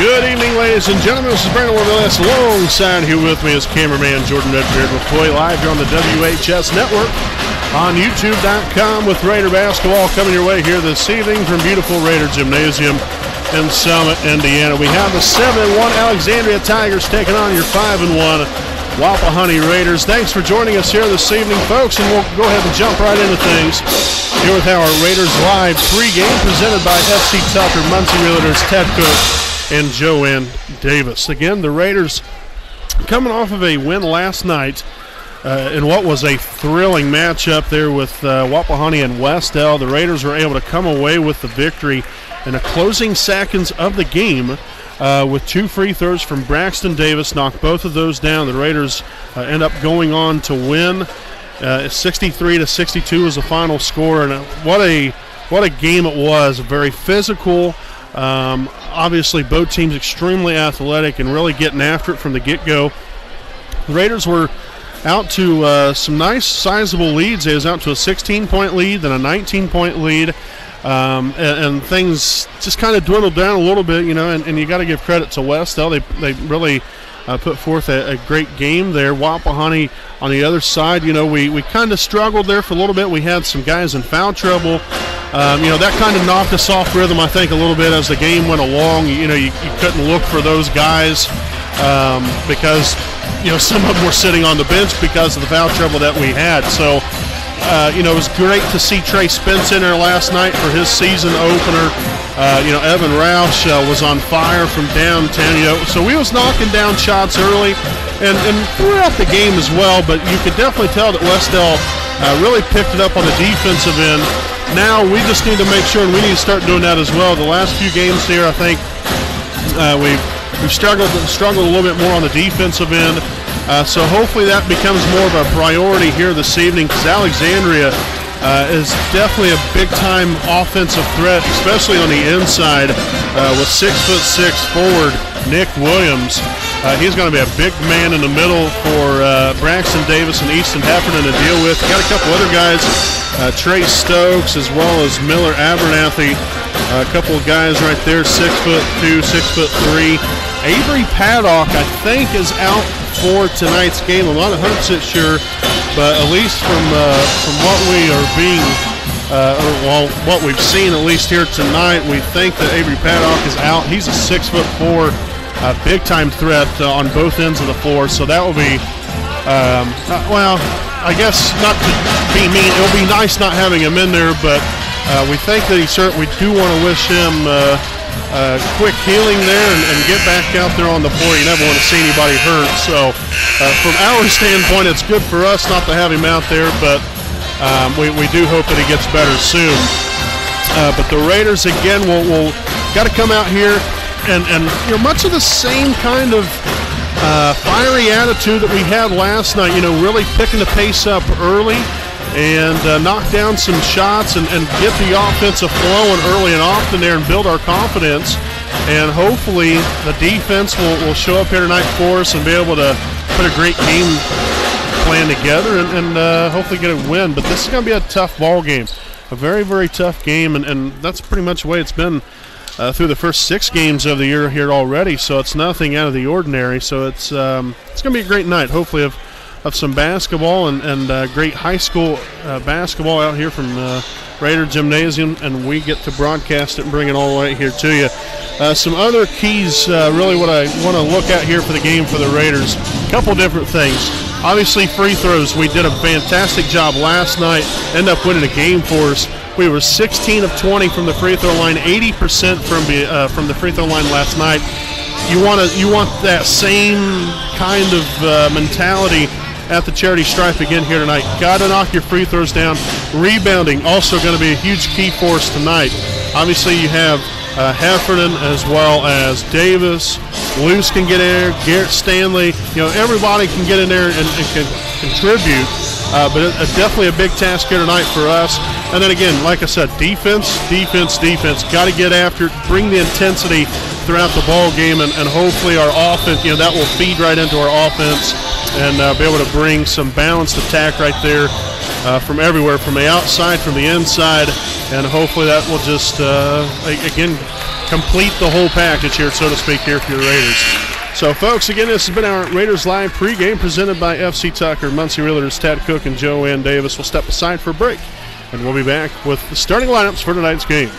Good evening, ladies and gentlemen. This is Brandon Warville. Alongside here with me is cameraman Jordan Redbeard. We're fully live here on the WHS Network on YouTube.com with Raider basketball coming your way here this evening from beautiful Raider Gymnasium in Summit, Indiana. We have the 7-1 Alexandria Tigers taking on your 5-1 Wapahani Raiders. Thanks for joining us here this evening, folks, and we'll go ahead and jump right into things here with our Raiders Live pregame presented by FC Tucker, Muncie Realtors, Ted Cook, and Joanne Davis. Again, the Raiders coming off of a win last night in what was a thrilling matchup there with Wapahani and Westell. The Raiders were able to come away with the victory in the closing seconds of the game with two free throws from Braxton Davis, knocked both of those down. The Raiders end up going on to win. 63-62 was the final score, and what a game it was. Very physical. Obviously, both teams extremely athletic and really getting after it from the get-go. The Raiders were out to some nice, sizable leads. They was out to a 16-point lead, then a 19-point lead, and things just kind of dwindled down a little bit, you know. And you got to give credit to Westell. They really put forth a great game there. Wapahani on the other side, you know, we kind of struggled there for a little bit. We had some guys in foul trouble. You know, that kind of knocked us off rhythm, I think, a little bit as the game went along. You know, you couldn't look for those guys because, you know, some of them were sitting on the bench because of the foul trouble that we had. So, you know, it was great to see Trey Spence in there last night for his season opener. You know, Evan Roush was on fire from downtown. You know, so we was knocking down shots early and throughout the game as well. But you could definitely tell that Westell really picked it up on the defensive end. Now we just need to make sure, and we need to start doing that as well. The last few games here, I think we've struggled a little bit more on the defensive end. So hopefully that becomes more of a priority here this evening, because Alexandria is definitely a big-time offensive threat, especially on the inside with 6'6" forward Nick Williams. He's going to be a big man in the middle for Braxton Davis and Easton Heffernan to deal with. Got a couple other guys, Trey Stokes as well as Miller Abernathy. A couple of guys right there, 6'2", 6'3". Avery Paddock, I think, is out for tonight's game. I'm not 100% sure, but at least from what we are being, what we've seen at least here tonight, we think that Avery Paddock is out. He's a 6'4", big-time threat on both ends of the floor. So that will be, well, I guess not to be mean. It'll be nice not having him in there, but we think that we do want to wish him quick healing there and get back out there on the floor. You never want to see anybody hurt. So from our standpoint, it's good for us not to have him out there, but we do hope that he gets better soon. But the Raiders, again, will got to come out here and you know, much of the same kind of fiery attitude that we had last night, you know, really picking the pace up early and knock down some shots and get the offensive flowing early and often there and build our confidence. And hopefully the defense will show up here tonight for us and be able to put a great game plan together and hopefully get a win. But this is going to be a tough ball game, a very, very tough game, and that's pretty much the way it's been through the first 6 games of the year here already. So it's nothing out of the ordinary. So it's going to be a great night, hopefully, of some basketball and great high school basketball out here from Raider Gymnasium, and we get to broadcast it and bring it all right here to you. Some other keys, really what I want to look at here for the game for the Raiders, a couple different things. Obviously, free throws. We did a fantastic job last night, end up winning a game for us. We were 16 of 20 from the free throw line, 80% from the free throw line last night. You want that same kind of mentality at the charity stripe again here tonight. Got to knock your free throws down. Rebounding also going to be a huge key for us tonight. Obviously, you have Heffernan as well as Davis. Luce can get in there. Garrett Stanley. You know, everybody can get in there and can contribute. But it's definitely a big task here tonight for us. And then again, like I said, defense. Got to get after it. Bring the intensity throughout the ball game, and hopefully our offense, you know, that will feed right into our offense and be able to bring some balanced attack right there from everywhere, from the outside, from the inside, and hopefully that will just, again, complete the whole package here, so to speak, here for your Raiders. So, folks, again, this has been our Raiders Live pregame presented by FC Tucker, Muncie Realtors, Tad Cook, and Joanne Davis. We'll step aside for a break, and we'll be back with the starting lineups for tonight's game.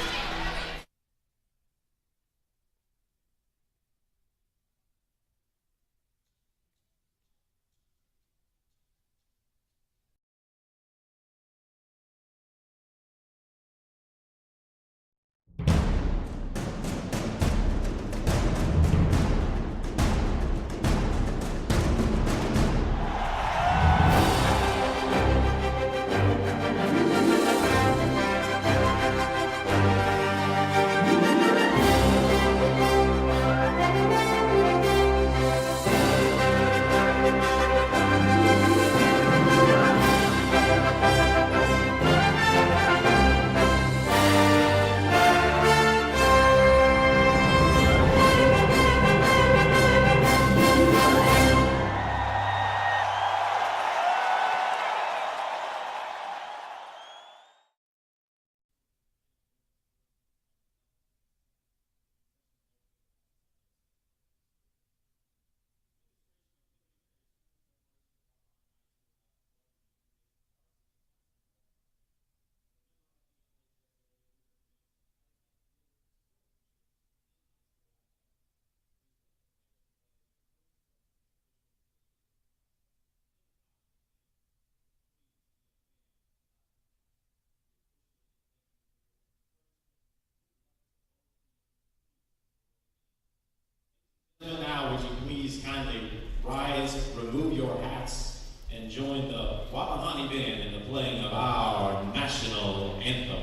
Now, would you please kindly rise, remove your hats, and join the Wapahani band in the playing of our national anthem.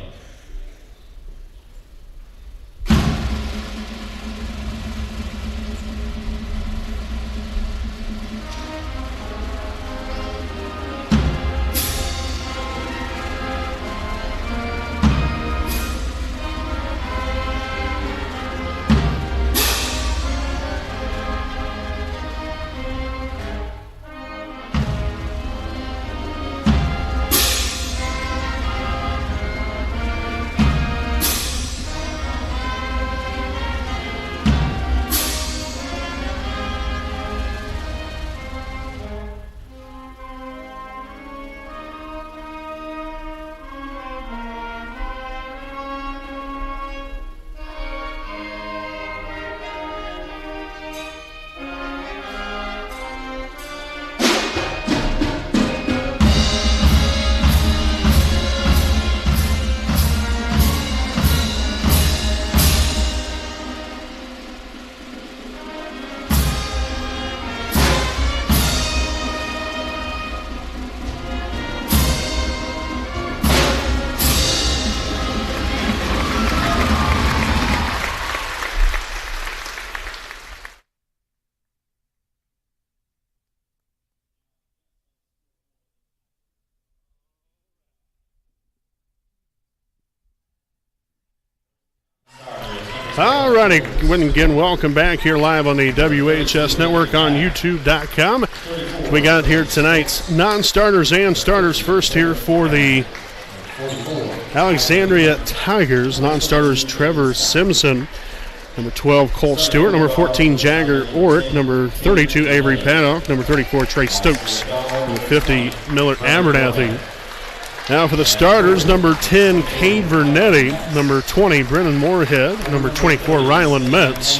All righty, again, welcome back here live on the WHS Network on YouTube.com. We got here tonight's non-starters and starters. First here for the Alexandria Tigers. Non-starters Trevor Simpson, number 12 Cole Stewart, number 14 Jagger Orrick, number 32 Avery Paddock, number 34 Trey Stokes, number 50 Miller Abernathy. Now for the starters, number 10, Cade Vernetti, number 20, Brennan Moorhead, number 24, Rylan Metz,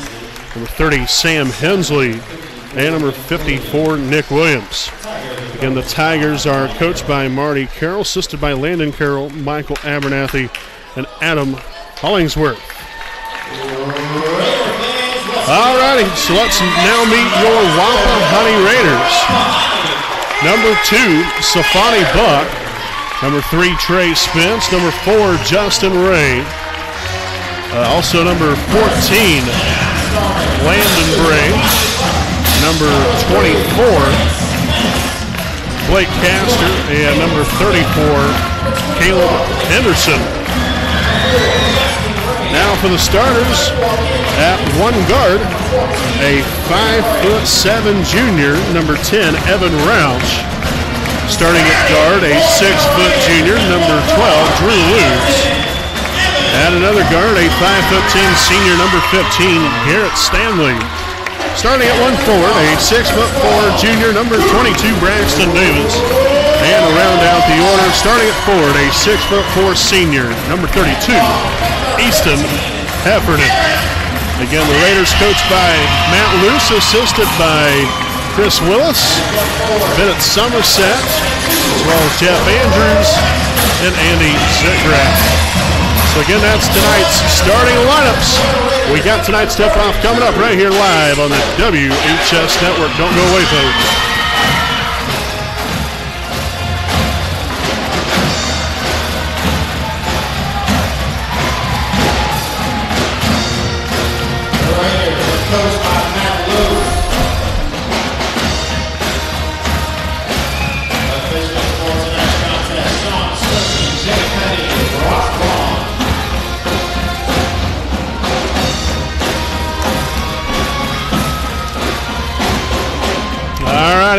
number 30, Sam Hensley, and number 54, Nick Williams. Again, the Tigers are coached by Marty Carroll, assisted by Landon Carroll, Michael Abernathy, and Adam Hollingsworth. All righty, so let's now meet your Wapahani Raiders. Number 2, Safani Buck. Number 3, Trey Spence. Number 4, Justin Ray. Also number 14, Landon Bray. Number 24, Blake Castor. And number 34, Caleb Henderson. Now for the starters, at one guard, a 5'7" junior, number 10, Evan Rouch. Starting at guard, a 6' junior, number 12, Drew Lutz. Add another guard, a 5'10" senior, number 15, Garrett Stanley. Starting at 1 forward, a 6'4" junior, number 22, Braxton Davis. And to round out the order, starting at forward, a 6'4" senior, number 32, Easton Heffernan. Again, the Raiders coached by Matt Luce, assisted by Chris Willis, Bennett Somerset, as well as Jeff Andrews and Andy Zigrath. So again, that's tonight's starting lineups. We got tonight's tip-off coming up right here live on the WHS Network. Don't go away, folks.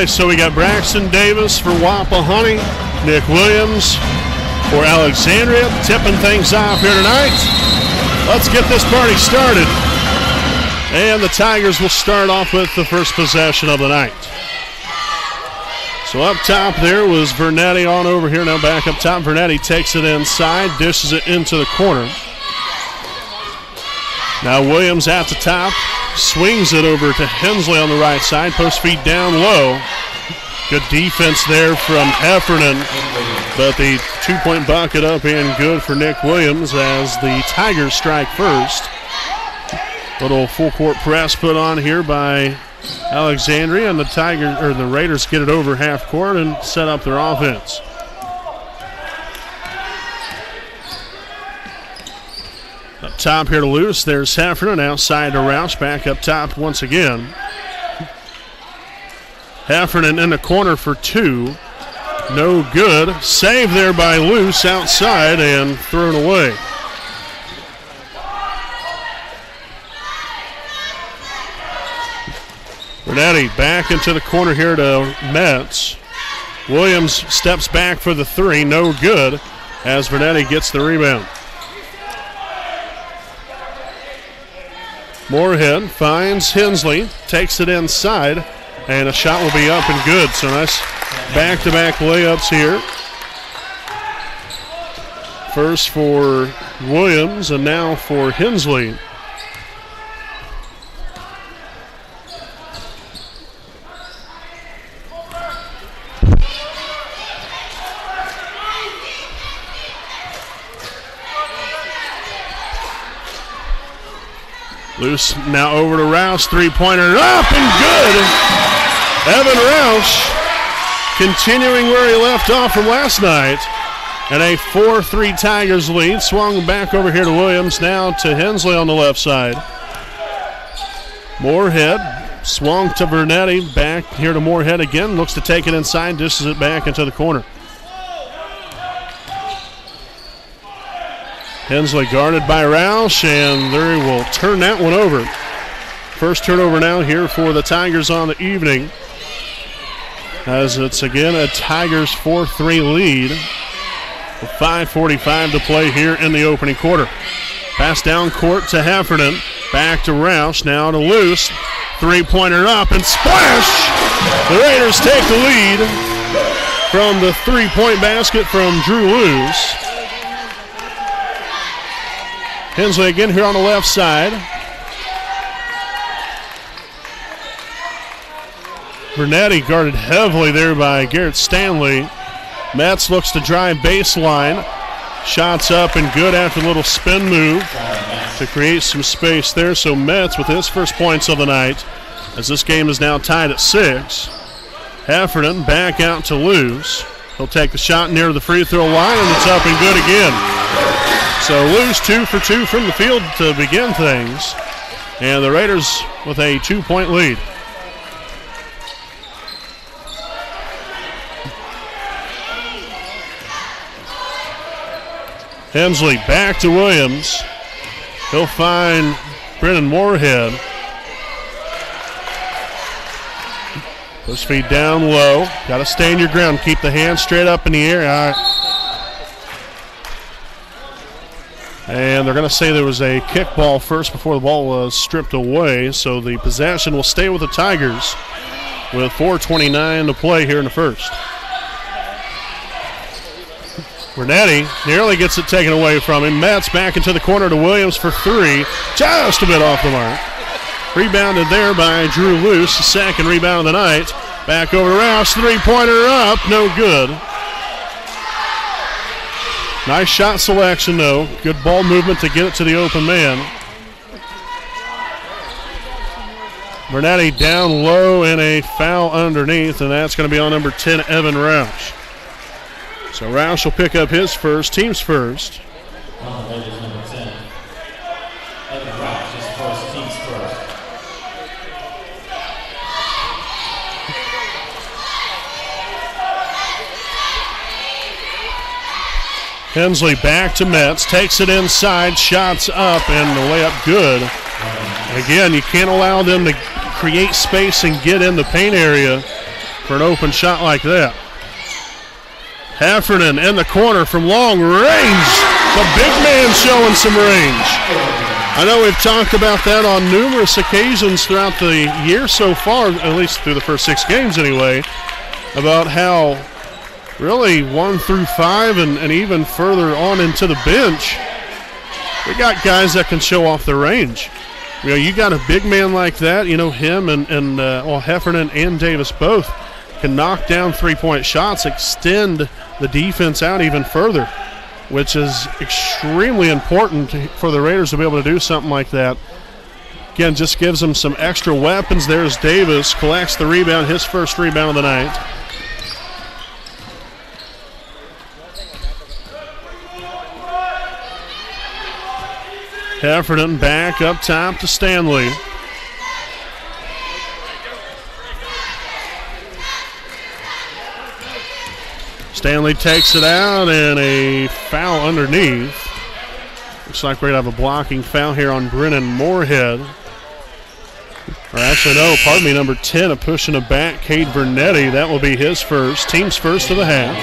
So we got Braxton Davis for Wapahani, Nick Williams for Alexandria, tipping things off here tonight. Let's get this party started. And the Tigers will start off with the first possession of the night. So up top there was Vernetti on over here. Now back up top. Vernetti takes it inside, dishes it into the corner. Now Williams at the top. Swings it over to Hensley on the right side. Post feed down low. Good defense there from Heffernan. But the 2-point bucket up and good for Nick Williams as the Tigers strike first. Little full court press put on here by Alexandria, and the Raiders get it over half court and set up their offense. Up top here to Luce. There's Heffernan outside to Roush. Back up top once again. Heffernan in the corner for two. No good. Save there by Luce outside and thrown away. Vernetti back into the corner here to Metz. Williams steps back for the three. No good as Vernetti gets the rebound. Moorhead finds Hensley, takes it inside, and a shot will be up and good. So nice back-to-back layups here. First for Williams and now for Hensley. Luce now over to Roush, three-pointer up and good. Evan Roush continuing where he left off from last night. And a 4-3 Tigers lead. Swung back over here to Williams, now to Hensley on the left side. Moorhead swung to Vernetti, back here to Moorhead again. Looks to take it inside, dishes it back into the corner. Hensley guarded by Roush, and they will turn that one over. First turnover now here for the Tigers on the evening, as it's again a Tigers 4-3 lead with 5:45 to play here in the opening quarter. Pass down court to Heffernan, back to Roush, now to Luce. Three-pointer up and splash! The Raiders take the lead from the three-point basket from Drew Luce. Hensley again here on the left side. Vernetti guarded heavily there by Garrett Stanley. Metz looks to drive baseline. Shots up and good after a little spin move to create some space there. So Metz with his first points of the night, as this game is now tied at 6. Heffernan back out to Luce. He'll take the shot near the free throw line, and it's up and good again. So Luce 2 for 2 from the field to begin things. And the Raiders with a 2-point lead. Hensley back to Williams. He'll find Brennan Moorhead. Push feed down low. Got to stand your ground. Keep the hands straight up in the air. All right. And they're going to say there was a kickball first before the ball was stripped away. So the possession will stay with the Tigers with 4:29 to play here in the first. Bernetti nearly gets it taken away from him. Metz back into the corner to Williams for three. Just a bit off the mark. Rebounded there by Drew Luce. Second rebound of the night. Back over to Rouse. Three-pointer up. No good. Nice shot selection, though. Good ball movement to get it to the open man. Bernetti down low and a foul underneath, and that's going to be on number 10, Evan Roush. So Roush will pick up his first, team's first. Number 10. Evan Roush, his first, team's first. Hensley back to Metz, takes it inside, shots up, and the layup good. Again, you can't allow them to create space and get in the paint area for an open shot like that. Heffernan in the corner from long range. The big man showing some range. I know we've talked about that on numerous occasions throughout the year so far, at least through the first 6 games anyway, about how really 1 through 5 and even further on into the bench, we got guys that can show off their range. You know, you got a big man like that, you know, him and Heffernan and Davis both can knock down three-point shots, extend the defense out even further, which is extremely important for the Raiders to be able to do something like that. Again, just gives them some extra weapons. There's Davis, collects the rebound, his first rebound of the night. Heffernan back up top to Stanley. Stanley takes it out and a foul underneath. Looks like we're going to have a blocking foul here on Brennan Moorhead. Or actually, no, pardon me, number 10, pushing it back, Cade Bernetti. That will be his first, team's first of the half.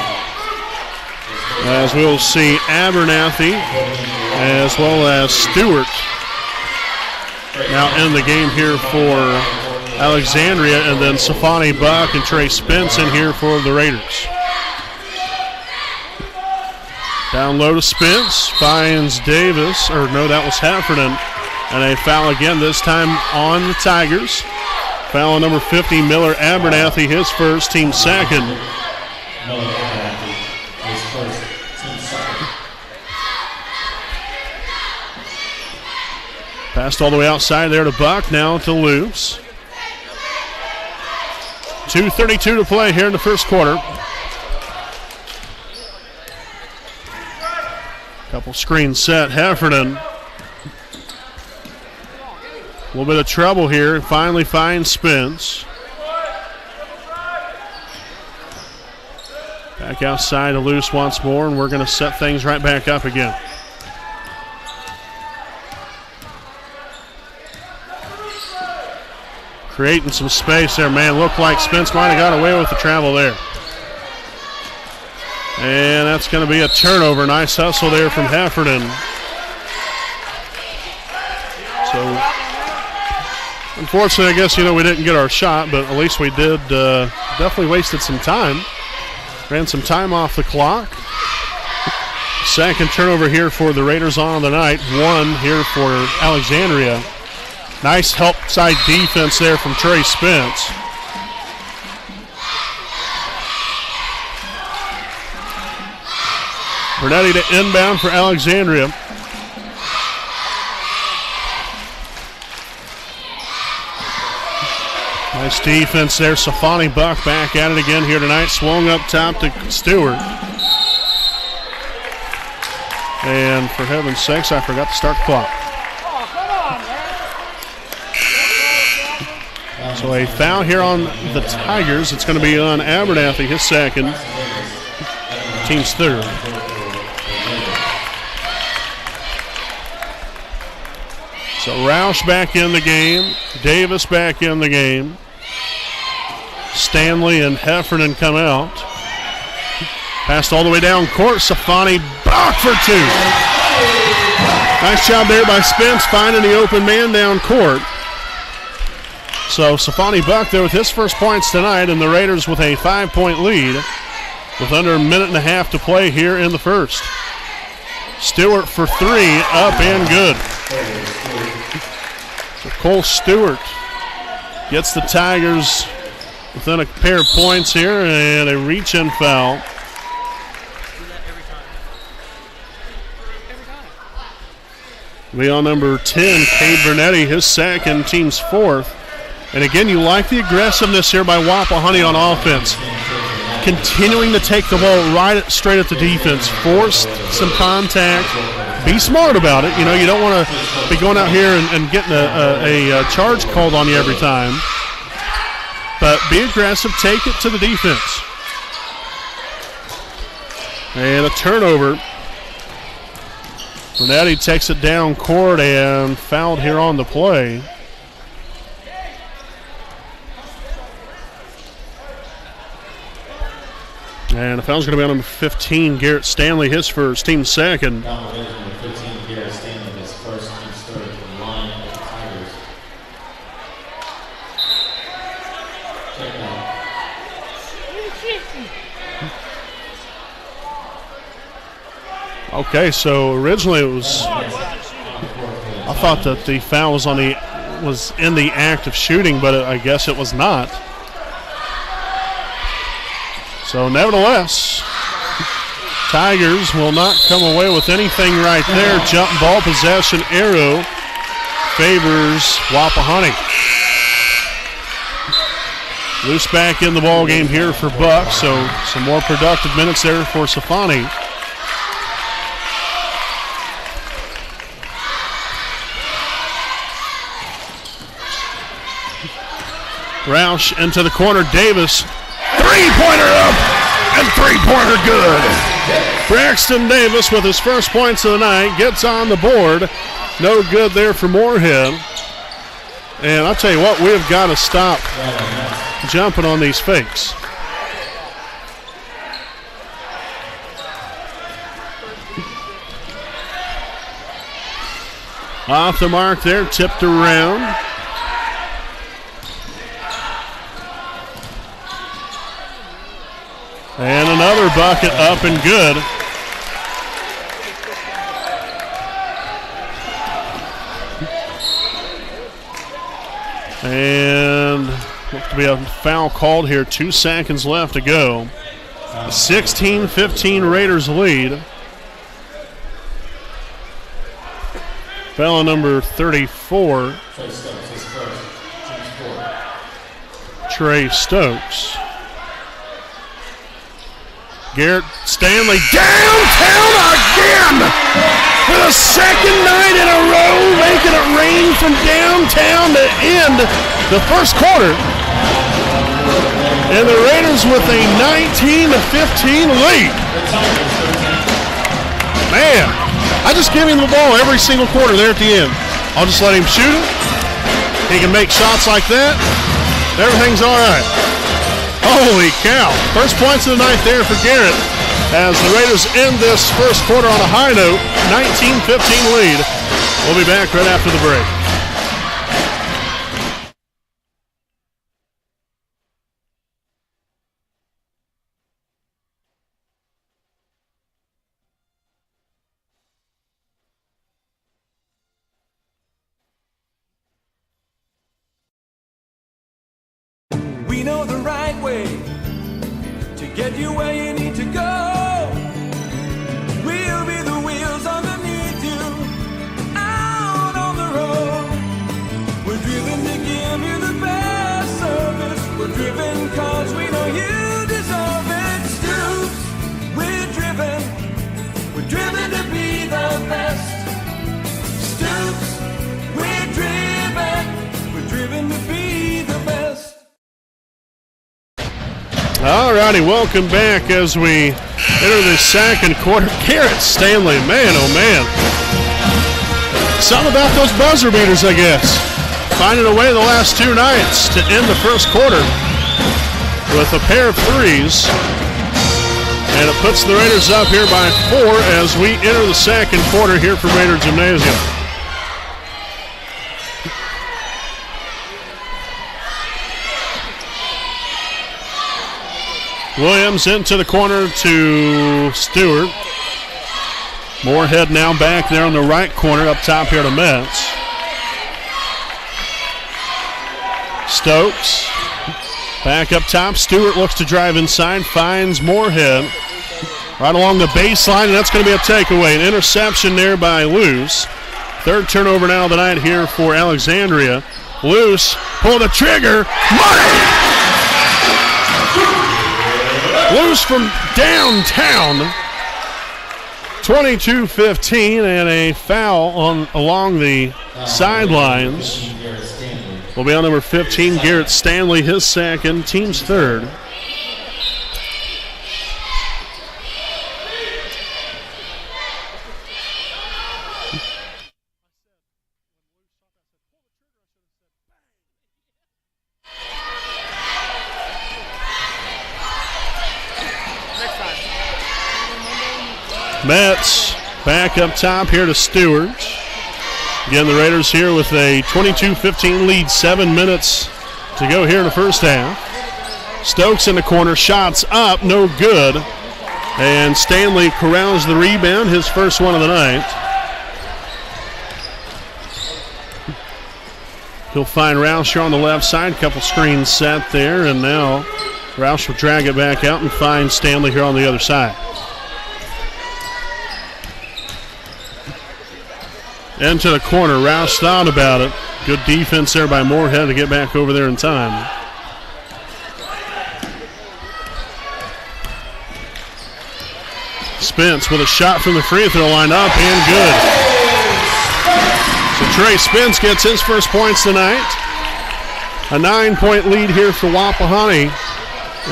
As we'll see Abernathy as well as Stewart now in the game here for Alexandria, and then Safani Buck and Trey Spence in here for the Raiders. Down low to Spence, finds Davis, or no, that was Heffernan, and a foul again, this time on the Tigers. Foul on number 50, Miller Abernathy, his first, team second. Miller Abernathy, his first, team second. Passed all the way outside there to Buck, now to Luce. 2:32 to play here in the first quarter. Couple screens set. Heffernan. A little bit of trouble here. Finally finds Spence. Back outside to Luce once more, and we're going to set things right back up again. Creating some space there, man. Looked like Spence might have got away with the travel there. And that's going to be a turnover. Nice hustle there from Heffernan. So, unfortunately, I guess, we didn't get our shot, but at least we did. Definitely wasted some time. Ran some time off the clock. Second turnover here for the Raiders on the night. One here for Alexandria. Nice help side defense there from Trey Spence. Bernetti to inbound for Alexandria. Nice defense there. Safani Buck back at it again here tonight. Swung up top to Stewart. And for heaven's sakes, I forgot to start the clock. So a foul here on the Tigers. It's going to be on Abernathy, his second. Team's third. So Roush back in the game. Davis back in the game. Stanley and Heffernan come out. Passed all the way down court. Safani Buck for two. Nice job there by Spence finding the open man down court. So Safani Buck there with his first points tonight, and the Raiders with a 5-point lead with under a minute and a half to play here in the first. Stewart for three, up and good. So Cole Stewart gets the Tigers within a pair of points here, and a reach-in foul. Be on number 10, Cade Vernetti, his second, team's fourth. And again, you like the aggressiveness here by Wapahani on offense. Continuing to take the ball straight at the defense. Force some contact. Be smart about it. You know, you don't want to be going out here and getting a charge called on you every time. But be aggressive. Take it to the defense. And a turnover. Vernetti takes it down court and fouled here on the play. And the foul's going to be on number 15, Garrett Stanley, his first, team second. Number 15, Garrett Stanley, his first, team's third from the line of the Tigers. Check out. Okay, so originally it was, I thought that the foul was in the act of shooting, but I guess it was not. So nevertheless, Tigers will not come away with anything right there. Jump ball possession arrow favors Wapahani. Loose back in the ball game here for Buck, so some more productive minutes there for Safani. Roush into the corner, Davis. Three-pointer up and three-pointer good. Braxton Davis with his first points of the night gets on the board. No good there for Moorhead. And I'll tell you what, we've got to stop jumping on these fakes. Off the mark there, tipped around. And another bucket up and good. And looks to be a foul called here. 2 seconds left to go. 16-15 Raiders lead. Foul on number 34. Trey Stokes. Garrett Stanley downtown again for the second night in a row, making it rain from downtown to end the first quarter. And the Raiders with a 19-15 lead. Man, I just give him the ball every single quarter there at the end. I'll just let him shoot it. He can make shots like that. Everything's all right. Holy cow. First points of the night there for Garrett as the Raiders end this first quarter on a high note, 19-15 lead. We'll be back right after the break. We know the right way to get you where you need to go. We'll be the wheels underneath you, out on the road. We're driven to give you the best service. We're driven cause we know you deserve it. Stoops, we're driven to be the best. Stoops, we're driven to be the best. All righty, welcome back as we enter the second quarter. Garrett Stanley, man, oh man. Something about those buzzer beaters, I guess. Finding a way the last 2 nights to end the first quarter with a pair of threes. And it puts the Raiders up here by 4 as we enter the second quarter here from Raider Gymnasium. Williams into the corner to Stewart. Moorhead now back there on the right corner up top here to Metz. Stokes back up top. Stewart looks to drive inside, finds Moorhead right along the baseline, and that's going to be a takeaway. An interception there by Luce. Third turnover now of the night here for Alexandria. Luce pull the trigger. Money! Luce from downtown. 22-15 and a foul along the sidelines. Will be on number 15, Garrett Stanley, his second, team's third. Metz back up top here to Stewart. Again, the Raiders here with a 22-15 lead, 7 minutes to go here in the first half. Stokes in the corner, shots up, no good. And Stanley corrals the rebound, his first one of the night. He'll find Roush here on the left side, couple screens set there, and now Roush will drag it back out and find Stanley here on the other side. Into the corner. Roush thought about it. Good defense there by Moorhead to get back over there in time. Spence with a shot from the free throw line up and good. So Trey Spence gets his first points tonight. A 9-point lead here for Wapahani.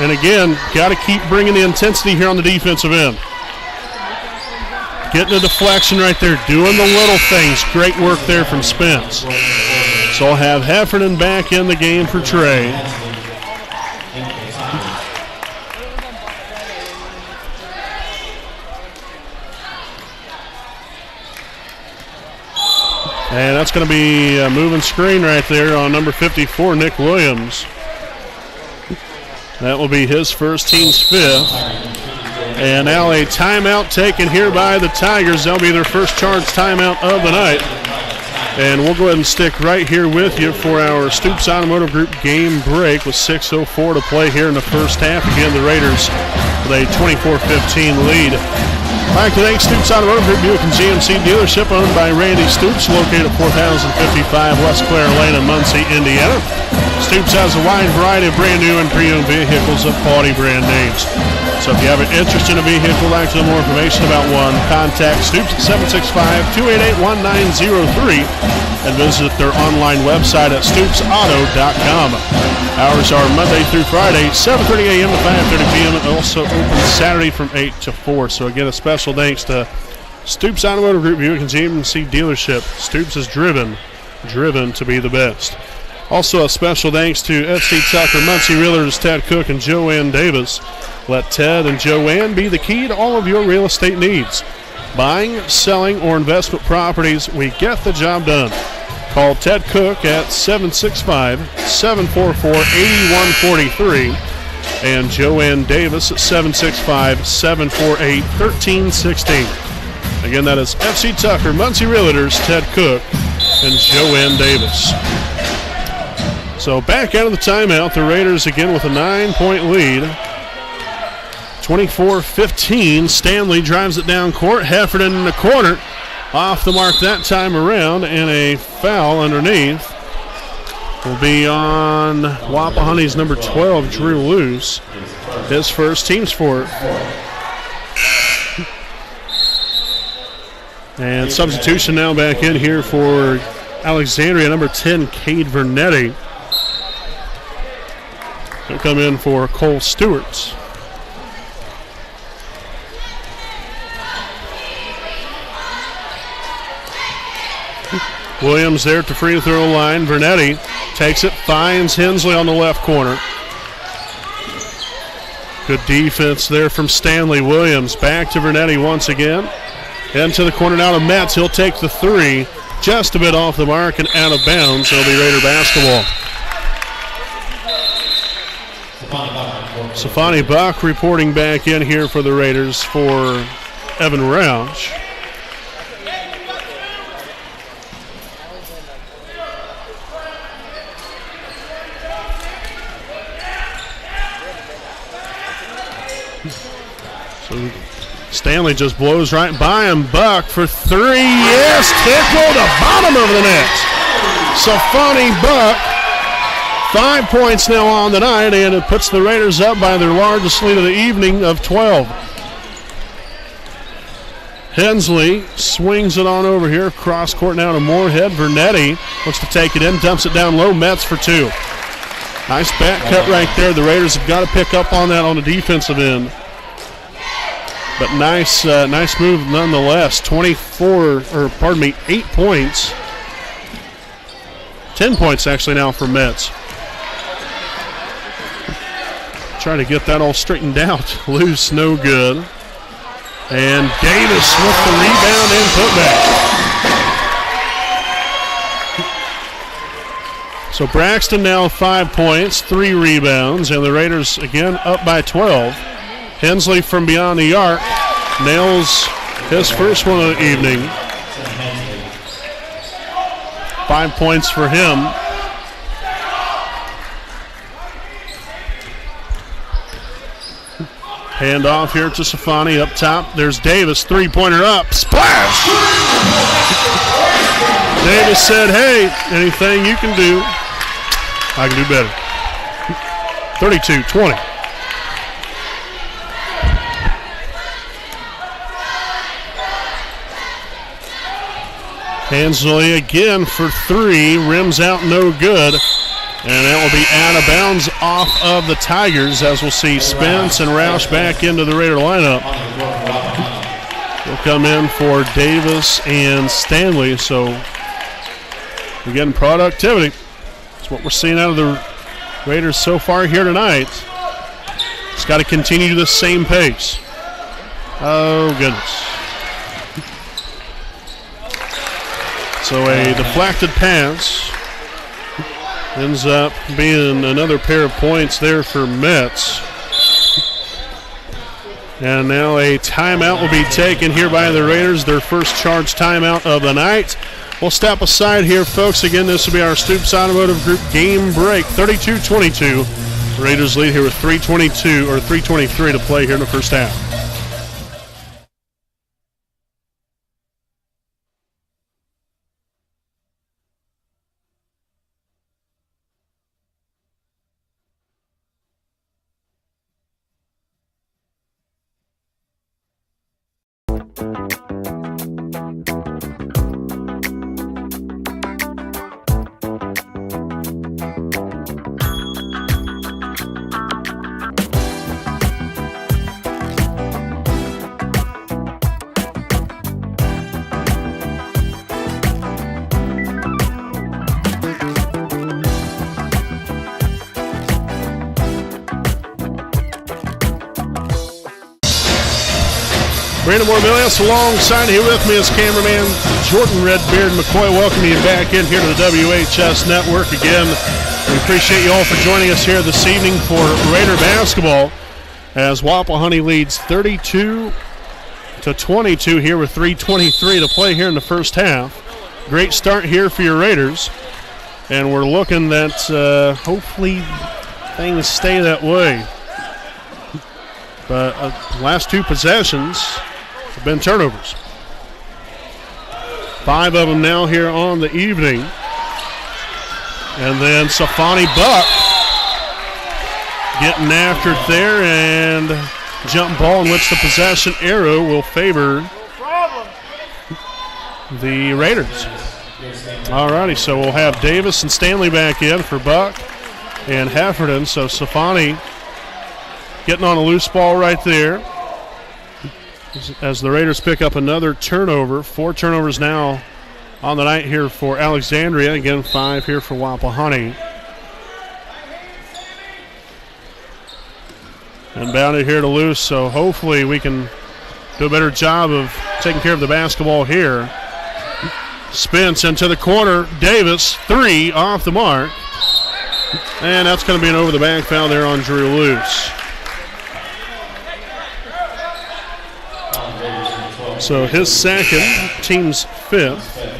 And again, got to keep bringing the intensity here on the defensive end. Getting a deflection right there, doing the little things. Great work there from Spence. So I'll have Heffernan back in the game for Trey. And that's going to be a moving screen right there on number 54, Nick Williams. That will be his first, team's fifth. And now a timeout taken here by the Tigers. That'll be their first charged timeout of the night. And we'll go ahead and stick right here with you for our Stoops Automotive Group game break with 6:04 to play here in the first half. Again, the Raiders with a 24-15 lead. I'd like to thank Stoops Automotive Group Buick and GMC dealership owned by Randy Stoops, located at 4055 West Clare Lane in Muncie, Indiana. Stoops has a wide variety of brand new and pre-owned vehicles of quality brand names. So if you have an interest in a vehicle, like to know more information about one, contact Stoops at 765-288-1903 and visit their online website at stoopsauto.com. Hours are Monday through Friday, 7:30 a.m. to 5:30 p.m. and also open Saturday from 8 to 4. So again, a special thanks to Stoops Automotive Group Buick and GMC dealership. Stoops is driven to be the best. Also a special thanks to FC Tucker, Muncie Realtors, Ted Cook and Joanne Davis. Let Ted and Joanne be the key to all of your real estate needs. Buying, selling, or investment properties, we get the job done. Call Ted Cook at 765-744-8143 and Joanne Davis at 765-748-1316. Again, that is FC Tucker, Muncie Realtors, Ted Cook, and Joanne Davis. So back out of the timeout, the Raiders again with a 9-point lead. 24-15. Stanley drives it down court. Heffernan in the corner. Off the mark that time around, and a foul underneath will be on Wapahani's number 12, Drew Luce. His first, team's fourth. And substitution now back in here for Alexandria, number 10, Cade Vernetti. He'll come in for Cole Stewart. Williams there at the free throw line. Vernetti takes it, finds Hensley on the left corner. Good defense there from Stanley Williams. Back to Vernetti once again. Into the corner now to Metz. He'll take the three. Just a bit off the mark and out of bounds. It'll be Raider basketball. Safani Buck reporting back in here for the Raiders for Evan Roush. So Stanley just blows right by him. Buck for three. Yes, tickle the bottom of the net. Safani Buck, 5 points now on the night, and it puts the Raiders up by their largest lead of the evening of 12. Hensley swings it on over here. Cross court now to Moorhead. Vernetti looks to take it in, dumps it down low. Metz for two. Nice back cut right there. The Raiders have got to pick up on that on the defensive end. But nice move nonetheless. 8 points. 10 points actually now for Metz. Trying to get that all straightened out. Loose, no good. And Davis with the rebound and putback. So Braxton now 5 points, 3 rebounds, and the Raiders again up by 12. Hensley from beyond the arc nails his first one of the evening. 5 points for him. Hand off here to Safani up top. There's Davis, three-pointer up. Splash! Davis said, hey, anything you can do, I can do better. 32-20. Hensley again for three. Rims out, no good. And that will be out of bounds off of the Tigers, as we'll see Spence and Roush back into the Raider lineup. They'll come in for Davis and Stanley. So we're getting productivity. That's what we're seeing out of the Raiders so far here tonight. It's got to continue the same pace. Oh, goodness. So a deflected pass ends up being another pair of points there for Metz. And now a timeout will be taken here by the Raiders, their first charged timeout of the night. We'll step aside here, folks. Again, this will be our Stoops Automotive Group game break. 32-22. The Raiders lead here with 3:23 to play here in the first half. Brandon Morbilius alongside here with me is cameraman Jordan Redbeard McCoy. Welcome you back in here to the WHS Network. Again, we appreciate you all for joining us here this evening for Raider basketball as Wapahani leads 32-22 here with 3:23 to play here in the first half. Great start here for your Raiders, and we're looking that hopefully things stay that way. But last two possessions have been turnovers. 5 of them now here on the evening. And then Safani Buck getting after it there, and jump ball in which the possession arrow will favor the Raiders. Alrighty, so we'll have Davis and Stanley back in for Buck and Heffernan. So Safani getting on a loose ball right there as the Raiders pick up another turnover. 4 turnovers now on the night here for Alexandria. Again, 5 here for Wapahani. Inbounded here to Luce, so hopefully we can do a better job of taking care of the basketball here. Spence into the corner. Davis, 3 off the mark. And that's going to be an over-the-back foul there on Drew Luce. So his second, team's 5th.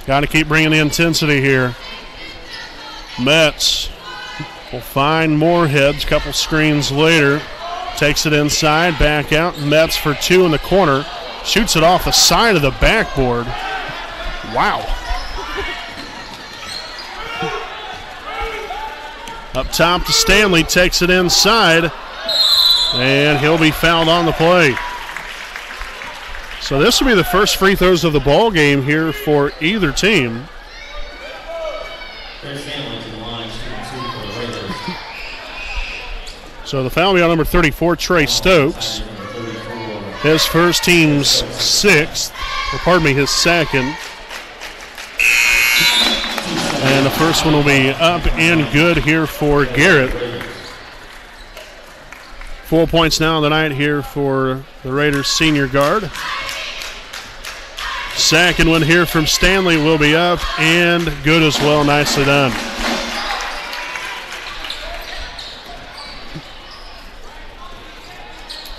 Got to keep bringing the intensity here. Metz will find Moorhead. A couple screens later. Takes it inside, back out. Metz for 2 in the corner. Shoots it off the side of the backboard. Wow. Up top to Stanley. Takes it inside. And he'll be fouled on the play. So this will be the first free throws of the ball game here for either team. So the foul will be on number 34, Trey Stokes. His first, team's 6th, or pardon me, his second. And the first one will be up and good here for Garrett. 4 points now on the night here for the Raiders senior guard. Second one here from Stanley will be up and good as well. Nicely done.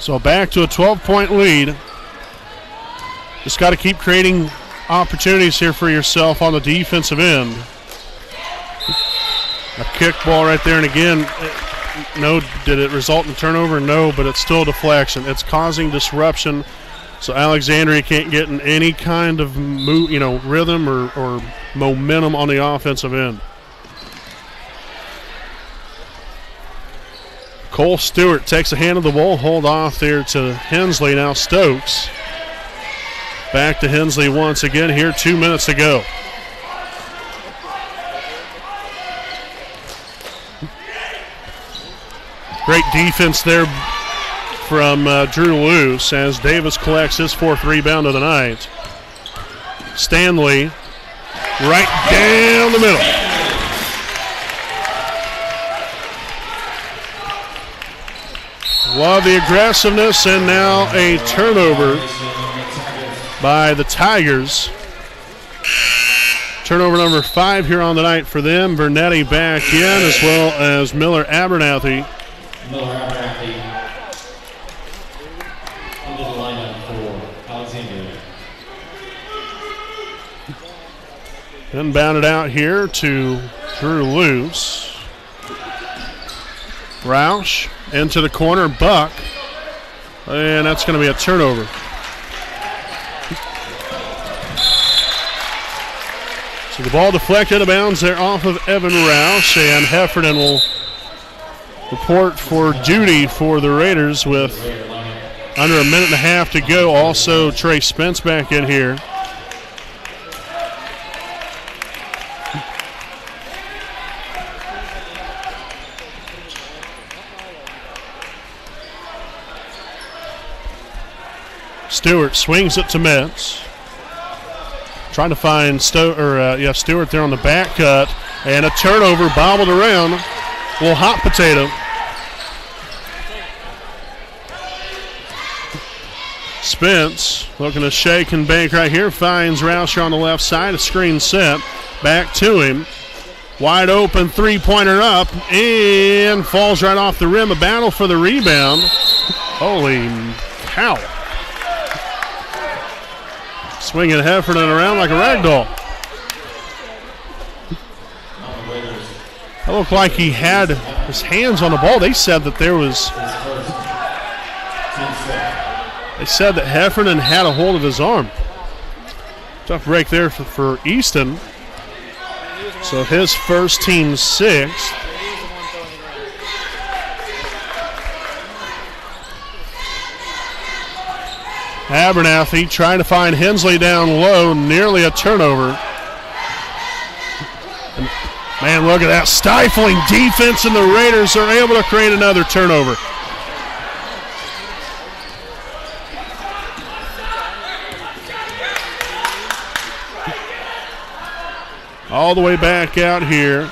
So back to a 12-point lead. Just got to keep creating opportunities here for yourself on the defensive end. A kick ball right there, and again, no, did it result in a turnover? No, but it's still a deflection. It's causing disruption. So Alexandria can't get in any kind of rhythm or momentum on the offensive end. Cole Stewart takes a hand of the ball, hold off there to Hensley. Now Stokes. Back to Hensley once again here, 2 minutes to go. Great defense there from Drew Luce as Davis collects his 4th rebound of the night. Stanley right down the middle. Love the aggressiveness, and now a turnover by the Tigers. Turnover number 5 here on the night for them. Vernetti back in, as well as Miller Abernathy. Miller Abernathy into the lineup for Alexandria. Inbounded out here to Drew Luce. Roush into the corner, Buck, and that's going to be a turnover. So the ball deflected out of bounds there off of Evan Roush, and Heffernan will report for duty for the Raiders with under a minute and a half to go. Also, Trey Spence back in here. Stewart swings it to Metz. Trying to find Stewart there on the back cut, and a turnover bobbled around. Little hot potato. Spence looking to shake and bake right here. Finds Roush on the left side. A screen set. Back to him. Wide open three-pointer up and falls right off the rim. A battle for the rebound. Holy cow. Swinging Heffernan around like a rag doll. It looked like he had his hands on the ball. They said that Heffernan had a hold of his arm. Tough break there for Easton. So his first, team's 6th. Abernathy trying to find Hensley down low, nearly a turnover. And man, look at that stifling defense, and the Raiders are able to create another turnover. all the way back out here.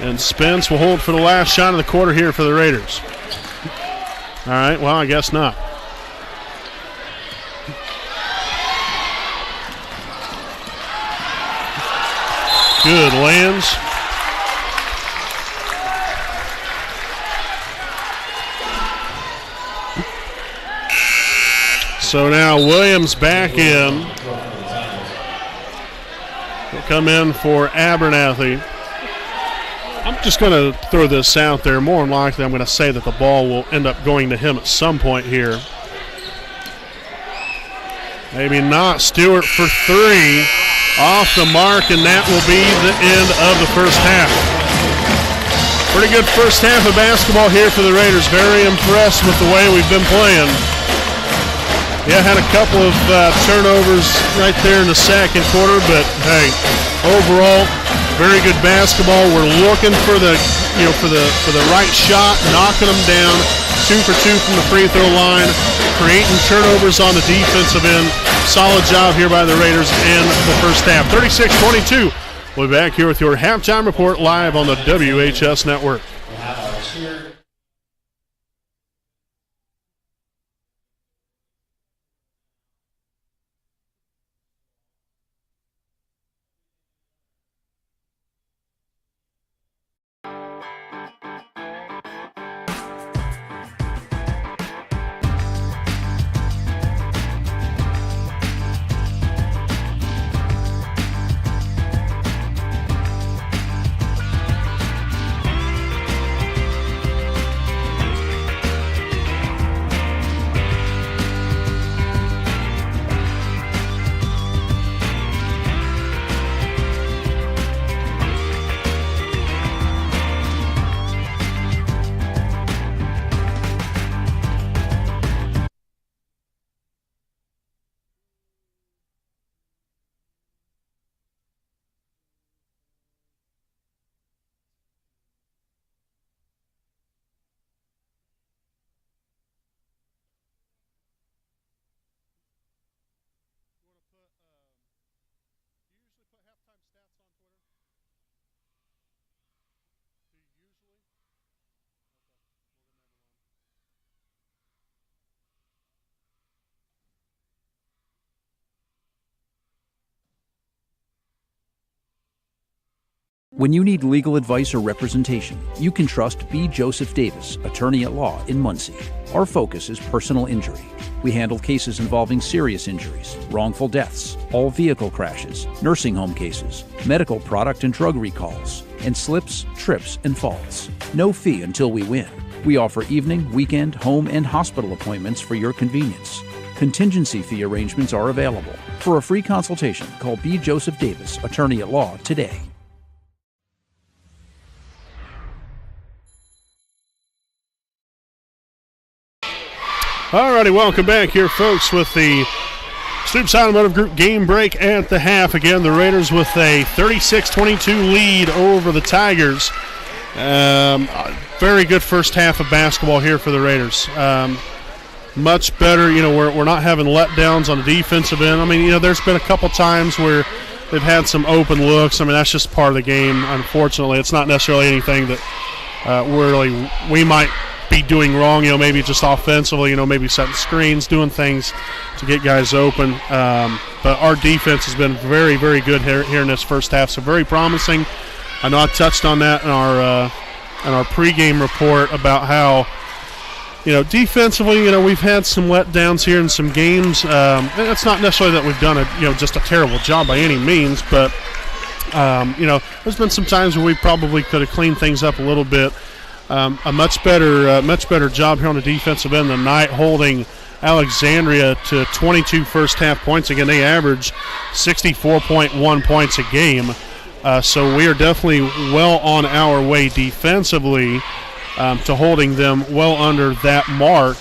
And Spence will hold for the last shot of the quarter here for the Raiders. All right, well, I guess not. Good lands. So now Williams back in. Will come in for Abernathy. I'm just going to throw this out there. More than likely, I'm going to say that the ball will end up going to him at some point here. Maybe not. Stewart for three. Off the mark, and that will be the end of the first half. Pretty good first half of basketball here for the Raiders. Very impressed with the way we've been playing. Yeah, had a couple of turnovers right there in the second quarter, but hey, overall, very good basketball. We're looking for the, for the right shot, knocking them down. 2 for 2 from the free throw line, creating turnovers on the defensive end. Solid job here by the Raiders in the first half. 36-22. We'll be back here with your halftime report live on the WHS Network. When you need legal advice or representation, you can trust B. Joseph Davis, attorney at law in Muncie. Our focus is personal injury. We handle cases involving serious injuries, wrongful deaths, all vehicle crashes, nursing home cases, medical product and drug recalls, and slips, trips, and falls. No fee until we win. We offer evening, weekend, home, and hospital appointments for your convenience. Contingency fee arrangements are available. For a free consultation, call B. Joseph Davis, attorney at law, today. Alrighty, welcome back here, folks, with the Stoops Automotive Group game break at the half. Again, the Raiders with a 36-22 lead over the Tigers. Very good first half of basketball here for the Raiders. Much better, we're not having letdowns on the defensive end. I mean, there's been a couple times where they've had some open looks. I mean, that's just part of the game, unfortunately. It's not necessarily anything that we might be doing wrong, maybe just offensively, maybe setting screens, doing things to get guys open. But our defense has been very, very good here in this first half, so very promising. I know I touched on that in our pregame report about how, defensively, we've had some letdowns here in some games. It's not necessarily that we've done just a terrible job by any means, but there's been some times where we probably could have cleaned things up a little bit. A much better job here on the defensive end tonight, holding Alexandria to 22 first half points. Again, they average 64.1 points a game. So we are definitely well on our way defensively to holding them well under that mark.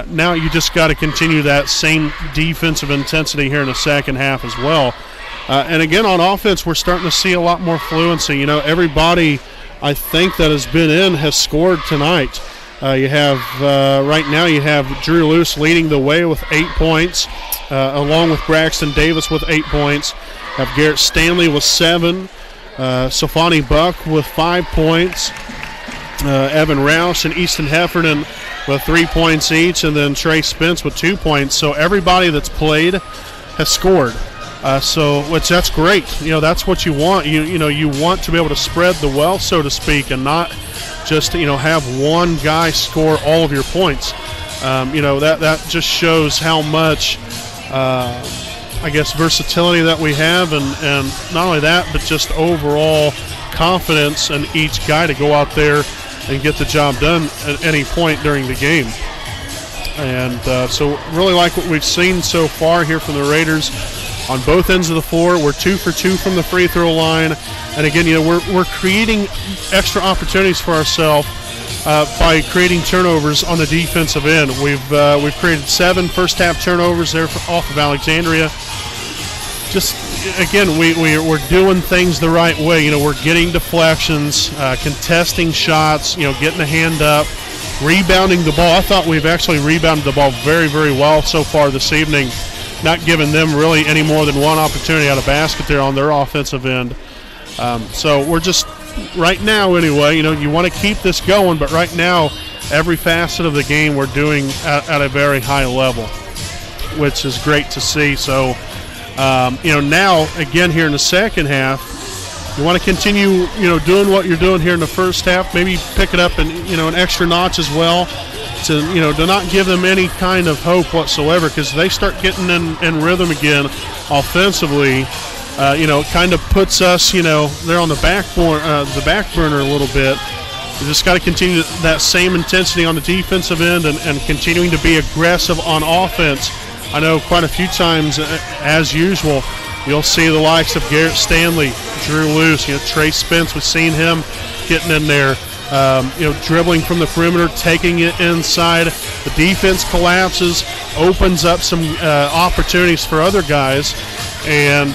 Now you just got to continue that same defensive intensity here in the second half as well. And again, on offense, we're starting to see a lot more fluency. Everybody I think that has been in has scored tonight. You have right now you have Drew Luce leading the way with 8 points, along with Braxton Davis with 8 points. Have Garrett Stanley with 7, Sofani Buck with 5 points, Evan Rouse and Easton Heffernan with 3 points each, and then Trey Spence with 2 points. So everybody that's played has scored. Which that's great. That's what you want. You want to be able to spread the wealth, so to speak, and not just have one guy score all of your points. That just shows how much versatility that we have, and not only that, but just overall confidence in each guy to go out there and get the job done at any point during the game. And so really like what we've seen so far here from the Raiders on both ends of the floor. We're 2 for 2 from the free throw line. And again, we're creating extra opportunities for ourselves by creating turnovers on the defensive end. We've created 7 first half turnovers there off of Alexandria. Just again, we're doing things the right way. We're getting deflections, contesting shots, getting the hand up, rebounding the ball. I thought we've actually rebounded the ball very, very well so far this evening, not giving them really any more than one opportunity at a basket there on their offensive end. So we're just, right now anyway, you want to keep this going, but right now every facet of the game we're doing at a very high level, which is great to see. So, now, again, here in the second half, you want to continue, doing what you're doing here in the first half, maybe pick it up and, an extra notch as well to not give them any kind of hope whatsoever, because they start getting in rhythm again offensively. Kind of puts us, they're on the back burner a little bit. You just got to continue that same intensity on the defensive end and continuing to be aggressive on offense. I know quite a few times, as usual, you'll see the likes of Garrett Stanley, Drew Luce, Trey Spence. We've seen him getting in there, dribbling from the perimeter, taking it inside. The defense collapses, opens up some opportunities for other guys, and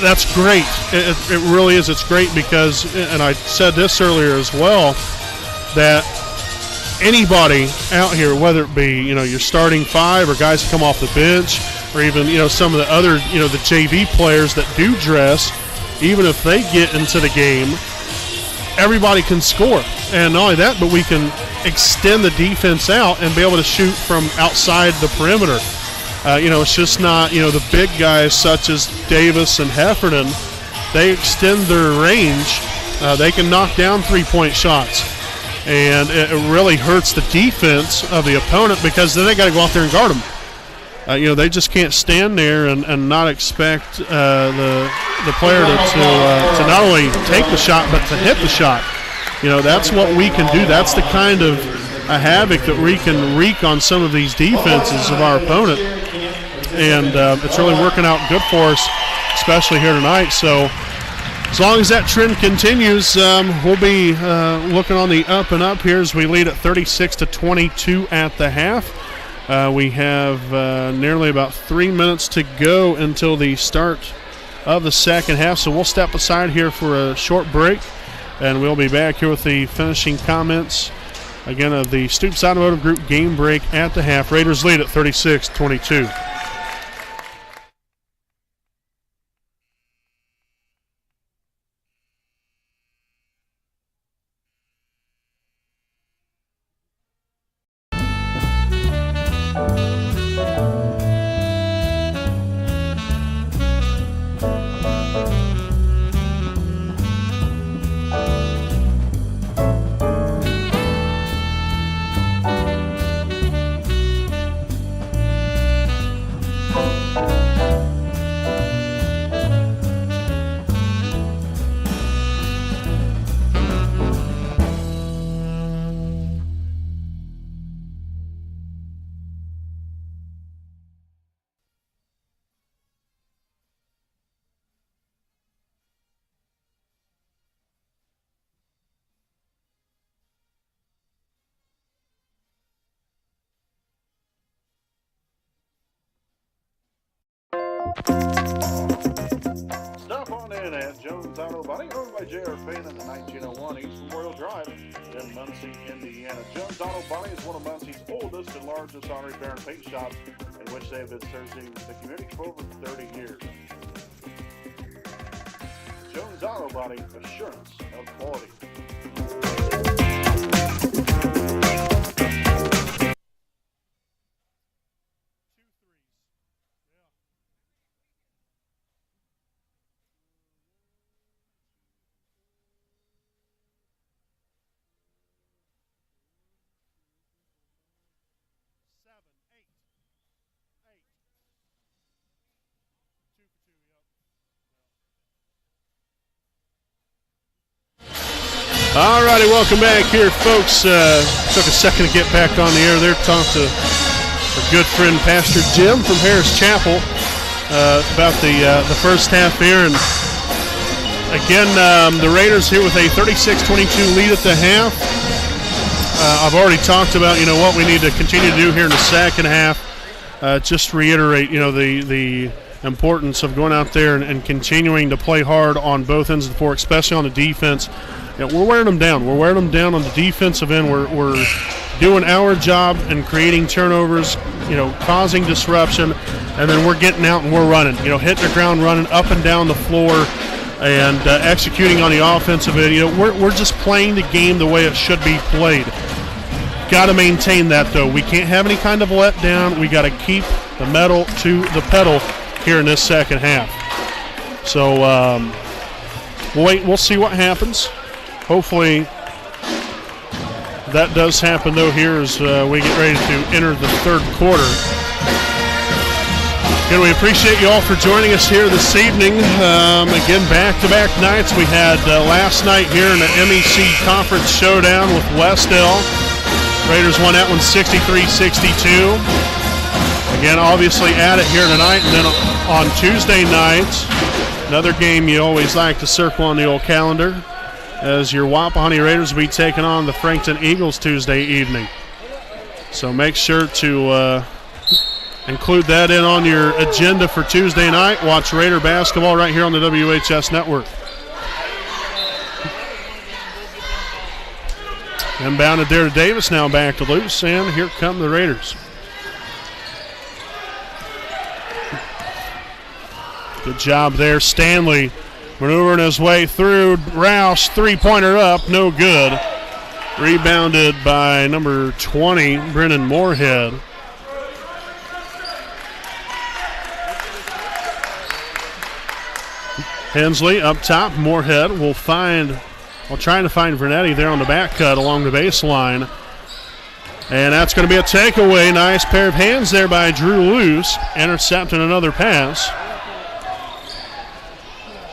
that's great. It really is. It's great because, and I said this earlier as well, that anybody out here, whether it be, your starting 5 or guys that come off the bench, or even, some of the other, the JV players that do dress, even if they get into the game, everybody can score. And not only that, but we can extend the defense out and be able to shoot from outside the perimeter. It's just not, the big guys such as Davis and Heffernan, they extend their range. They can knock down 3-point shots. And it really hurts the defense of the opponent, because then they got to go out there and guard them. They just can't stand there and not expect the player to not only take the shot but to hit the shot. That's what we can do. That's the kind of a havoc that we can wreak on some of these defenses of our opponent. And it's really working out good for us, especially here tonight. So as long as that trend continues, we'll be looking on the up and up here as we lead at 36-22 at the half. We have nearly about 3 minutes to go until the start of the second half. So we'll step aside here for a short break, and we'll be back here with the finishing comments, again, of the Stoops Automotive Group game break at the half. Raiders lead at 36-22. Stop on in at Jones Auto Body, owned by J.R. Fain in the 1901 East Memorial Drive in Muncie, Indiana. Jones Auto Body is one of Muncie's oldest and largest auto repair and paint shops, in which they have been serving the community for over 30 years. Jones Auto Body, assurance of quality. All righty, welcome back here, folks. Took a second to get back on the air there. Talked to our good friend Pastor Jim from Harris Chapel about the first half here. And again, the Raiders here with a 36-22 lead at the half. I've already talked about, what we need to continue to do here in the second half. Just reiterate, the importance of going out there and continuing to play hard on both ends of the floor, especially on the defense. We're wearing them down. We're wearing them down on the defensive end. We're doing our job and creating turnovers, causing disruption, and then we're getting out and we're running, hitting the ground running up and down the floor and executing on the offensive end. We're just playing the game the way it should be played. Got to maintain that, though. We can't have any kind of letdown. We got to keep the metal to the pedal here in this second half. So we'll see what happens. Hopefully that does happen, though, here as we get ready to enter the third quarter. Again, we appreciate you all for joining us here this evening. Again, back-to-back nights. We had last night here in the MEC Conference Showdown with Westdale. Raiders won that one 63-62. Again, obviously at it here tonight. And then on Tuesday night, another game you always like to circle on the old calendar, as your Wapahani Raiders will be taking on the Frankton Eagles Tuesday evening. So make sure to include that in on your agenda for Tuesday night. Watch Raider basketball right here on the WHS Network. Inbounded there to Davis, now back to Luce, and here come the Raiders. Good job there, Stanley. Maneuvering his way through. Roush, three-pointer up, no good. Rebounded by number 20, Brennan Moorhead. Hensley up top. Moorhead will trying to find Vernetti there on the back cut along the baseline. And that's going to be a takeaway. Nice pair of hands there by Drew Luce, intercepting another pass.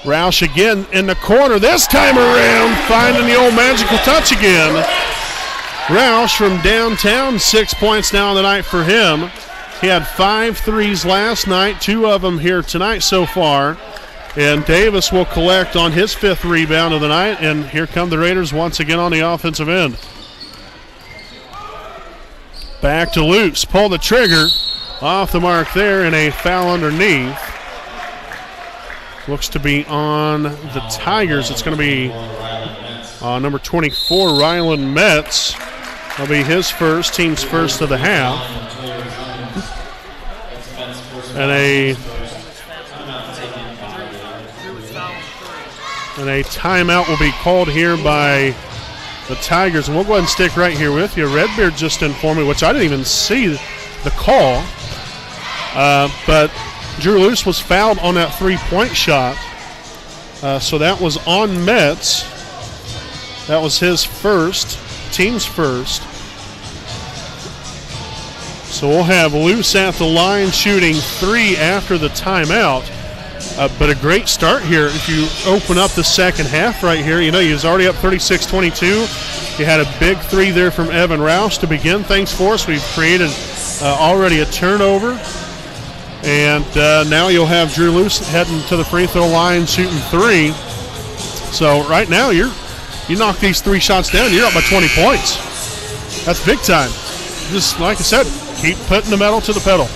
Roush again in the corner, this time around, finding the old magical touch again. Roush from downtown, 6 points now on the night for him. He had 5 threes last night, 2 of them here tonight so far. And Davis will collect on his 5th rebound of the night, and here come the Raiders once again on the offensive end. Back to Luce, pull the trigger, off the mark there, and a foul underneath. Looks to be on the Tigers. It's going to be number 24, Ryland Metz. That'll be his first, team's first of the half. And a timeout will be called here by the Tigers. And we'll go ahead and stick right here with you. Redbeard just informed me, which I didn't even see the call. But Drew Luce was fouled on that three-point shot. So that was on Metz. That was his first, team's first. So we'll have Luce at the line shooting 3 after the timeout. But a great start here. If you open up the second half right here, he was already up 36-22. You had a big 3 there from Evan Roush to begin things for us. We've created already a turnover. And now you'll have Drew Luce heading to the free throw line shooting 3. So right now you knock these 3 shots down, you're up by 20 points. That's big time. Just like I said, keep putting the metal to the pedal.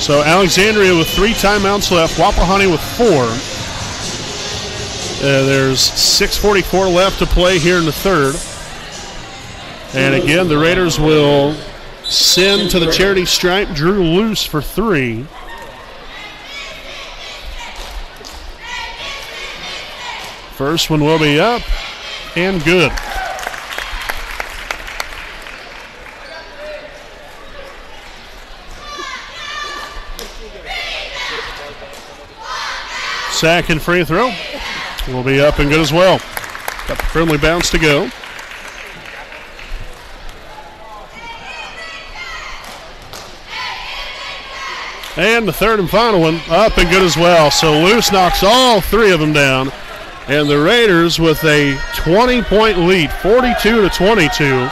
So Alexandria with 3 timeouts left, Wapahani with 4. There's 6:44 left to play here in the third. And again, the Raiders will send to the charity stripe Drew Luce for 3. First one will be up and good. Second free throw will be up and good as well. Got the friendly bounce to go. And the third and final one up and good as well. So Luce knocks all 3 of them down. And the Raiders with a 20-point lead, 42-22.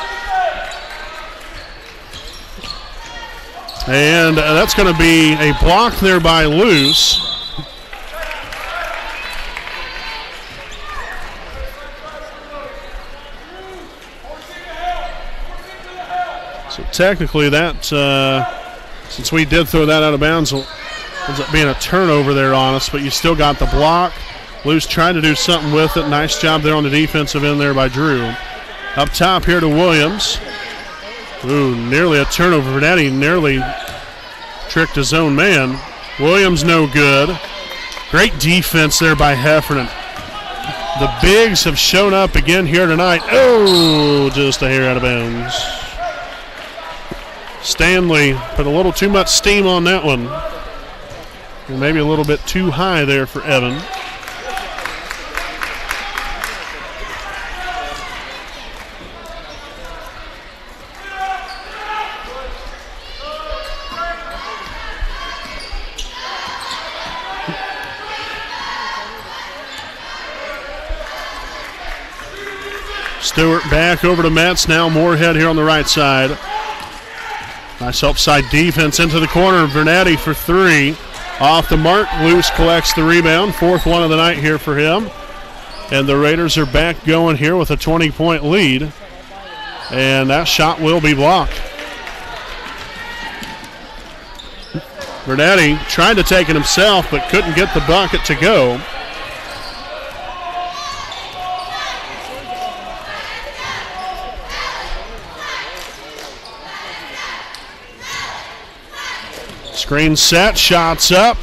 And that's going to be a block there by Luce. So technically that, since we did throw that out of bounds, ends up being a turnover there on us, but you still got the block. Luce tried to do something with it. Nice job there on the defensive end there by Drew. Up top here to Williams. Ooh, nearly a turnover. Varsity nearly tricked his own man. Williams no good. Great defense there by Heffernan. The bigs have shown up again here tonight. Oh, just a hair out of bounds. Stanley put a little too much steam on that one. And maybe a little bit too high there for Evan. Stewart back over to Metz now. Moorhead here on the right side. Nice upside defense into the corner. Varsity for 3. Off the mark. Luce collects the rebound. 4th one of the night here for him. And the Raiders are back going here with a 20-point lead. And that shot will be blocked. Varsity tried to take it himself but couldn't get the bucket to go. Screen set, shots up,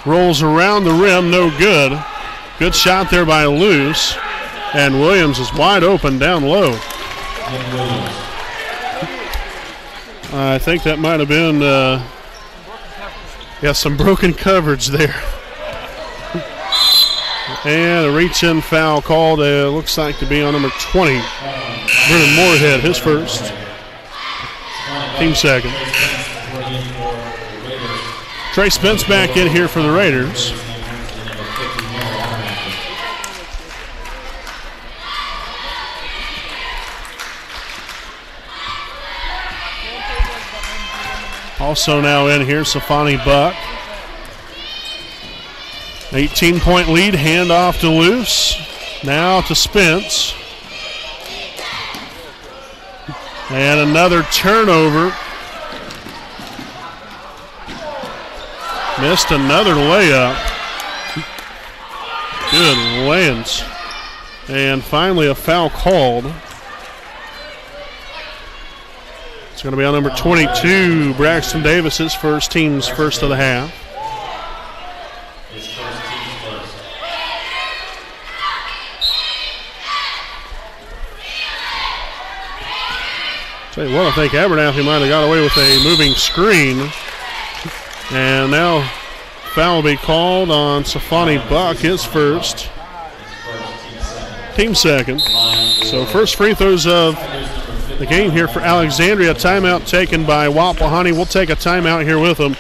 rolls around the rim, no good. Good shot there by Luce, and Williams is wide open down low. I think that might have been, some broken coverage there. And a reach-in foul called, looks like to be on number 20. Vernon Moorhead, his first. Team second. Trey Spence back in here for the Raiders. Also now in here, Safani Buck. 18-point lead, handoff to Luce. Now to Spence. And another turnover. Missed another layup. Good lands. And finally a foul called. It's going to be on number 22, Braxton Davis, his first, team's first of the half. Tell you what, I think Abernathy might have got away with a moving screen. And now foul will be called on Safani Buck, his first. Team second. So first free throws of the game here for Alexandria. Timeout taken by Wapahani. We'll take a timeout here with them.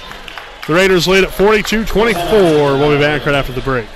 The Raiders lead at 42-24. We'll be back right after the break.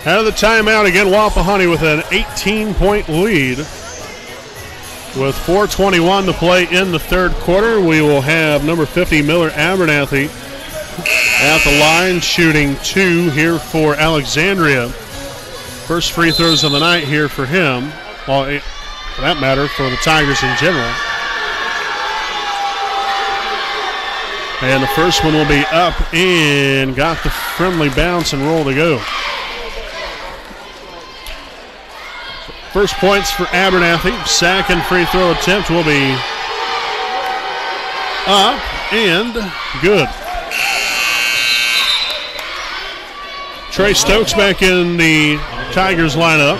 Out of the timeout again, Wapahani with an 18-point lead. With 4:21 to play in the third quarter, we will have number 50, Miller Abernathy, at the line, shooting 2 here for Alexandria. First free throws of the night here for him. Well, for that matter, for the Tigers in general. And the first one will be up and got the friendly bounce and roll to go. First points for Abernathy. Second free throw attempt will be up and good. Trey Stokes back in the Tigers lineup.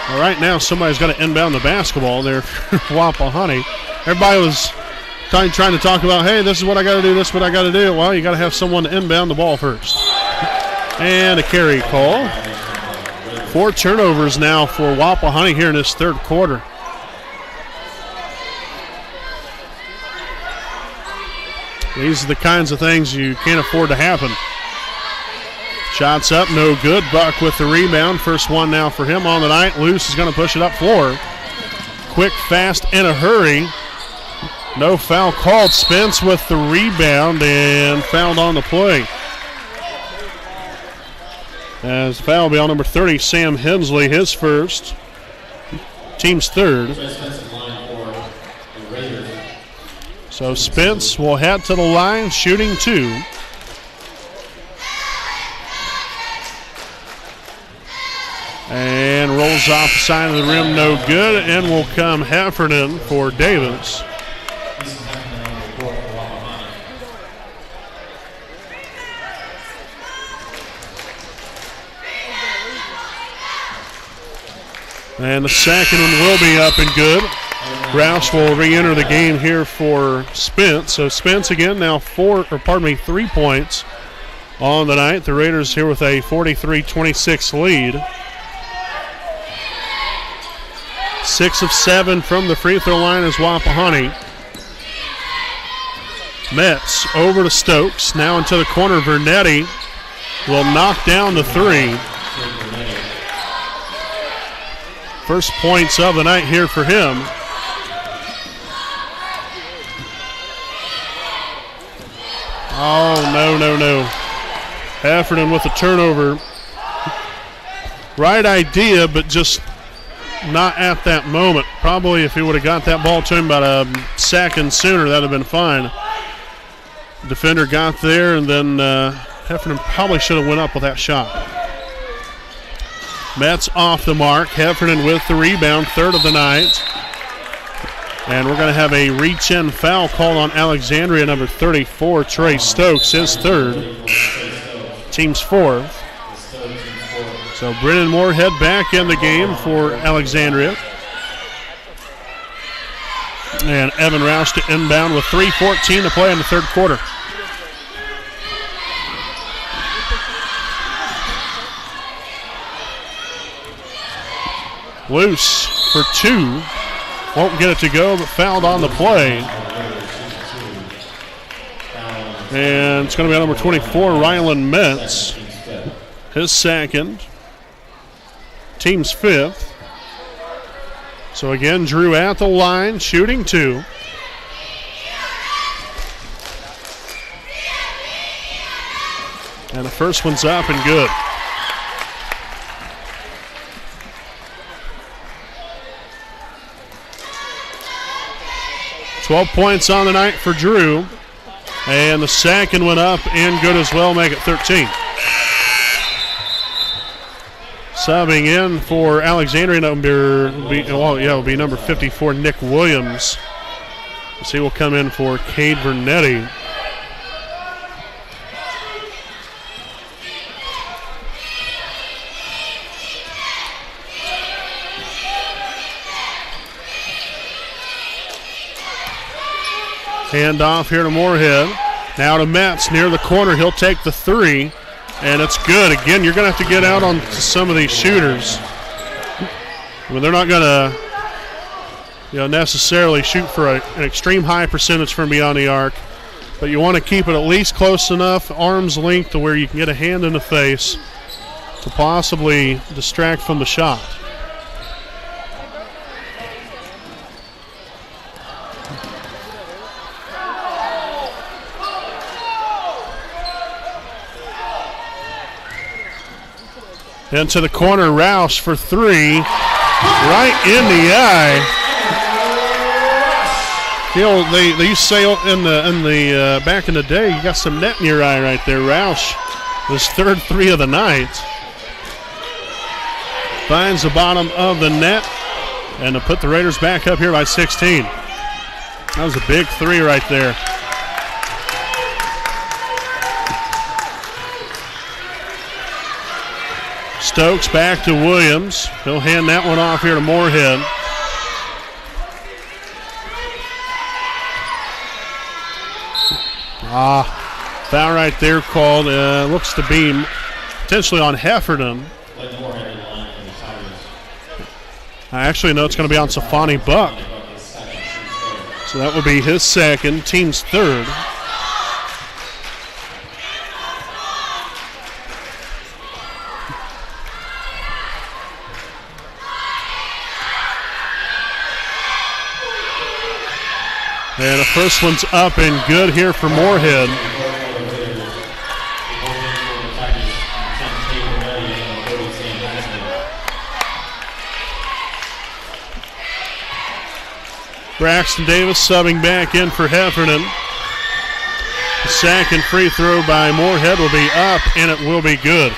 All right, now somebody's got to inbound the basketball there for Wapahani. Everybody was trying to talk about, hey, this is what I got to do, this is what I got to do. Well, you got to have someone to inbound the ball first. And a carry call. 4 turnovers now for Wapahani here in this third quarter. These are the kinds of things you can't afford to happen. Shots up, no good. Buck with the rebound. First one now for him on the night. Luce is going to push it up floor. Quick, fast, in a hurry. No foul called. Spence with the rebound and fouled on the play. As foul will be on number 30, Sam Hensley, his first. Team's third. So Spence will head to the line, shooting 2. And rolls off the side of the rim, no good, and will come Heffernan for Davis. And the second one will be up and good. Roush will re-enter the game here for Spence. So Spence again now 3 points on the night. The Raiders here with a 43-26 lead. 6 of 7 from the free throw line is Wapahani. Metz over to Stokes. Now into the corner. Vernetti will knock down the 3. First points of the night here for him. Oh, no. Heffernan with the turnover. Right idea, but just not at that moment. Probably if he would have got that ball to him about a second sooner, that would have been fine. Defender got there, and then Heffernan probably should have went up with that shot. Metz off the mark. Heffernan with the rebound, third of the night. And we're going to have a reach-in foul called on Alexandria, number 34, Trey Stokes, his third. Team's fourth. So Brennan Moorhead back in the game for Alexandria. And Evan Roush to inbound with 3:14 to play in the third quarter. Loose for 2. Won't get it to go, but fouled on the play. And it's going to be number 24, Rylan Metz. His second. Team's fifth. So again, Drew at the line, shooting 2. And the first one's up and good. $12 points on the night for Drew. And the second one up and good as well, make it 13. Subbing in for Alexandria will be number 54, Nick Williams. So he will come in for Cade Vernetti. Hand off here to Moorhead. Now to Metz near the corner. He'll take the 3, and it's good. Again, you're going to have to get out on some of these shooters. Well, they're not going to necessarily shoot for an extreme high percentage from beyond the arc. but you want to keep it at least close enough, arm's length, to where you can get a hand in the face to possibly distract from the shot. Into the corner, Roush for three, right in the eye. You know, they used to say in the back in the day, you got some net in your eye right there. Roush, his third three of the night, finds the bottom of the net, and to put the Raiders back up here by 16. That was a big three right there. Stokes back to Williams. He'll hand that one off here to Moorhead. Foul right there called. Looks to be potentially on Heffernan. I actually know it's going to be on Safani Buck. So that would be his second, team's third. And the first one's up and good here for Moorhead. Braxton Davis subbing back in for Heffernan. The second free throw by Moorhead will be up, and it will be good.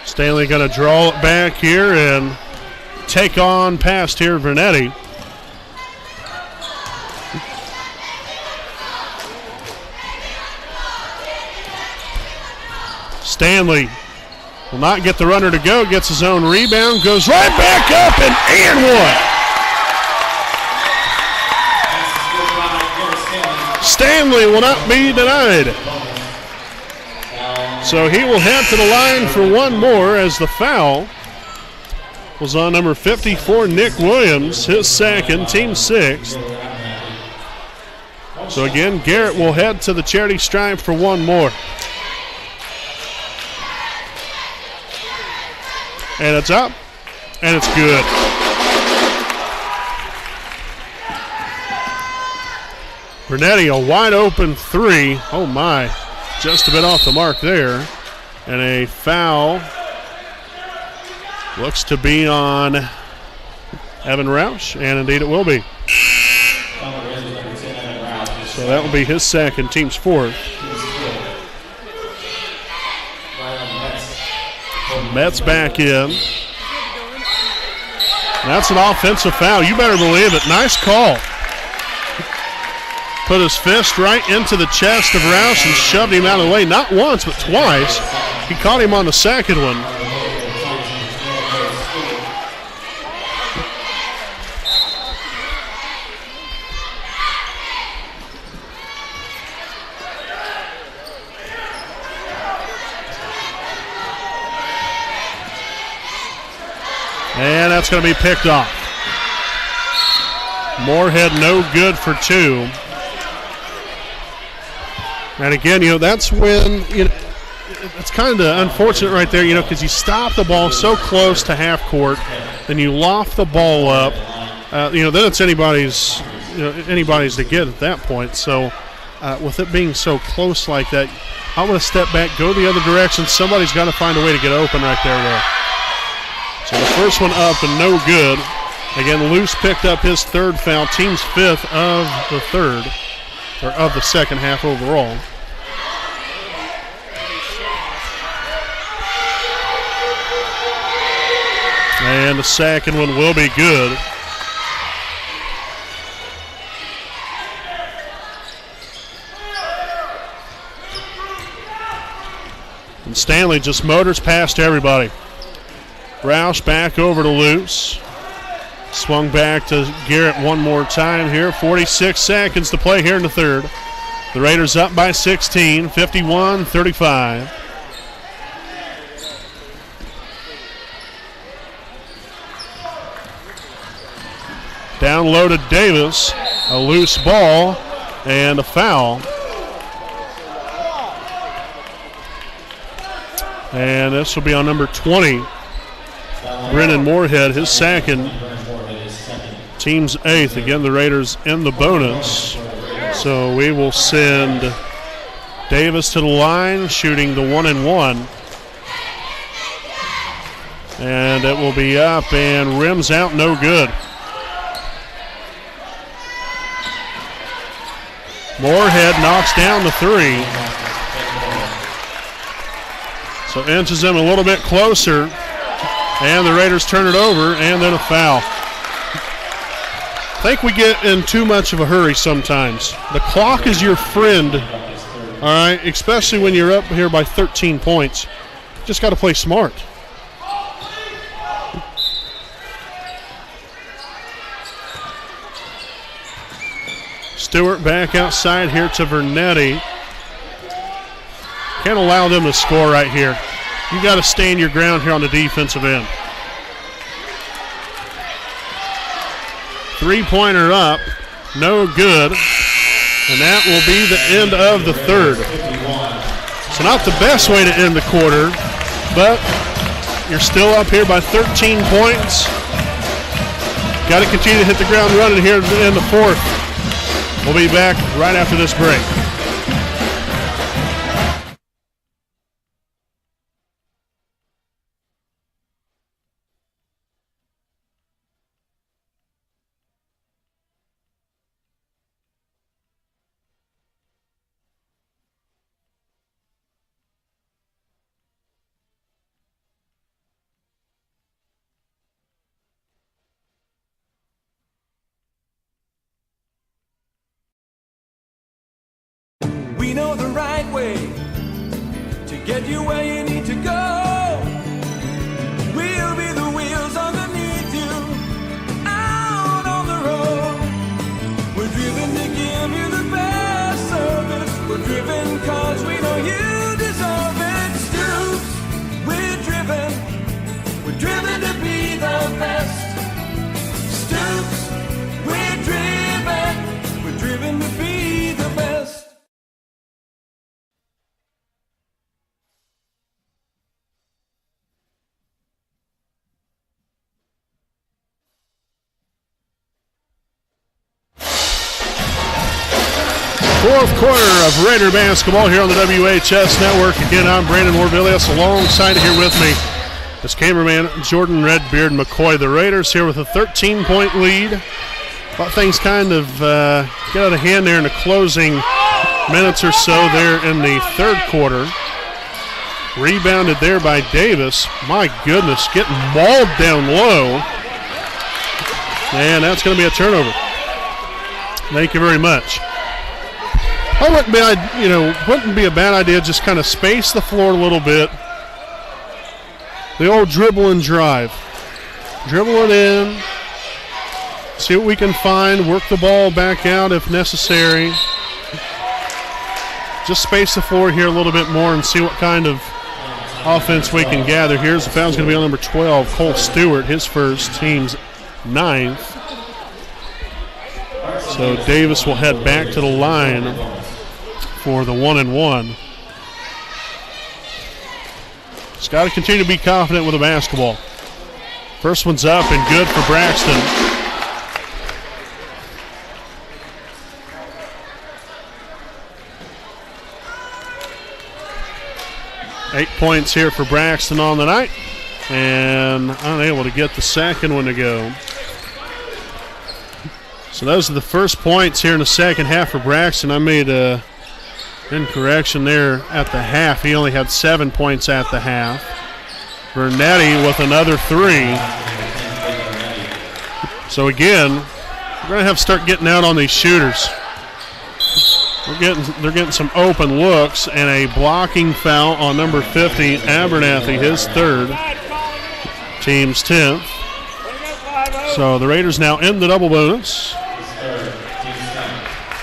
Stanley going to draw it back here and take on past here Vernetti. Stanley will not get the runner to go, gets his own rebound, goes right back up and one. Stanley will not be denied. So he will head to the line for one more, as the foul was on number 54, Nick Williams, his second, team sixth. So again, Garrett will head to the charity stripe for one more. And it's up, and it's good. Vernetti, a wide open three. Oh my. Just a bit off the mark there. And a foul looks to be on Evan Roush, and indeed it will be. So that will be his second, team's fourth. Mets back in. That's an offensive foul. You better believe it. Nice call. Put his fist right into the chest of Roush and shoved him out of the way. Not once, but twice. He caught him on the second one. And that's going to be picked off. Moorhead no good for two. And again, that's when, it's kind of unfortunate right there, because you stop the ball so close to half court, then you loft the ball up. Then it's anybody's to get at that point. So with it being so close like that, I'm going to step back, go the other direction. Somebody's got to find a way to get open right there, though. So the first one up and no good. Again, Luce picked up his third foul, team's fifth of the third, or of the second half overall. And the second one will be good. And Stanley just motors past everybody. Roush back over to Luce. Swung back to Garrett one more time here. 46 seconds to play here in the third. The Raiders up by 16, 51-35. Down low to Davis. A loose ball and a foul. And this will be on number 20. Brennan Moorhead, his second. Team's 8th. Again, the Raiders in the bonus. So we will send Davis to the line, shooting the 1-and-1. And it will be up and rims out, no good. Moorhead knocks down the 3. So inches them a little bit closer. And the Raiders turn it over, and then a foul. I think we get in too much of a hurry sometimes. The clock is your friend, all right, especially when you're up here by 13 points. Just got to play smart. Stewart back outside here to Vernetti. Can't allow them to score right here. You got to stand your ground here on the defensive end. Three-pointer up, no good, and that will be the end of the third. So not the best way to end the quarter, but you're still up here by 13 points. Got to continue to hit the ground running here in the fourth. We'll be back right after this break. We know the right way to get you where you need to go. We'll be the wheels underneath you, out on the road. We're driven to give you the best service. We're driven cause we know you deserve it. Stoops, we're driven to be the best. Stoops, we're driven to be the best. Fourth quarter of Raider basketball here on the WHS Network. Again, I'm Brandon Morvillius. Alongside here with me is cameraman Jordan Redbeard McCoy. The Raiders here with a 13-point lead. Thought things kind of get out of hand there in the closing minutes or so there in the third quarter. Rebounded there by Davis. My goodness, getting mauled down low. And that's going to be a turnover. Thank you very much. Wouldn't be a bad idea. Just kind of space the floor a little bit. The old dribble and drive. Dribble it in. See what we can find. Work the ball back out if necessary. Just space the floor here a little bit more and see what kind of offense we can gather. Here's the foul's going to be on number 12, Cole Stewart, his first, team's 9th. So Davis will head back to the line for the 1-and-1. Just got to continue to be confident with the basketball. First one's up and good for Braxton. Eight points here for Braxton on the night, and unable to get the second one to go. So those are the first points here in the second half for Braxton. I made a incorrection there at the half. He only had 7 points at the half. Vernetti with another 3. So again, we're going to have to start getting out on these shooters. They're getting some open looks, and a blocking foul on number 50, Abernathy, his third, team's 10th. So the Raiders now in the double bonus.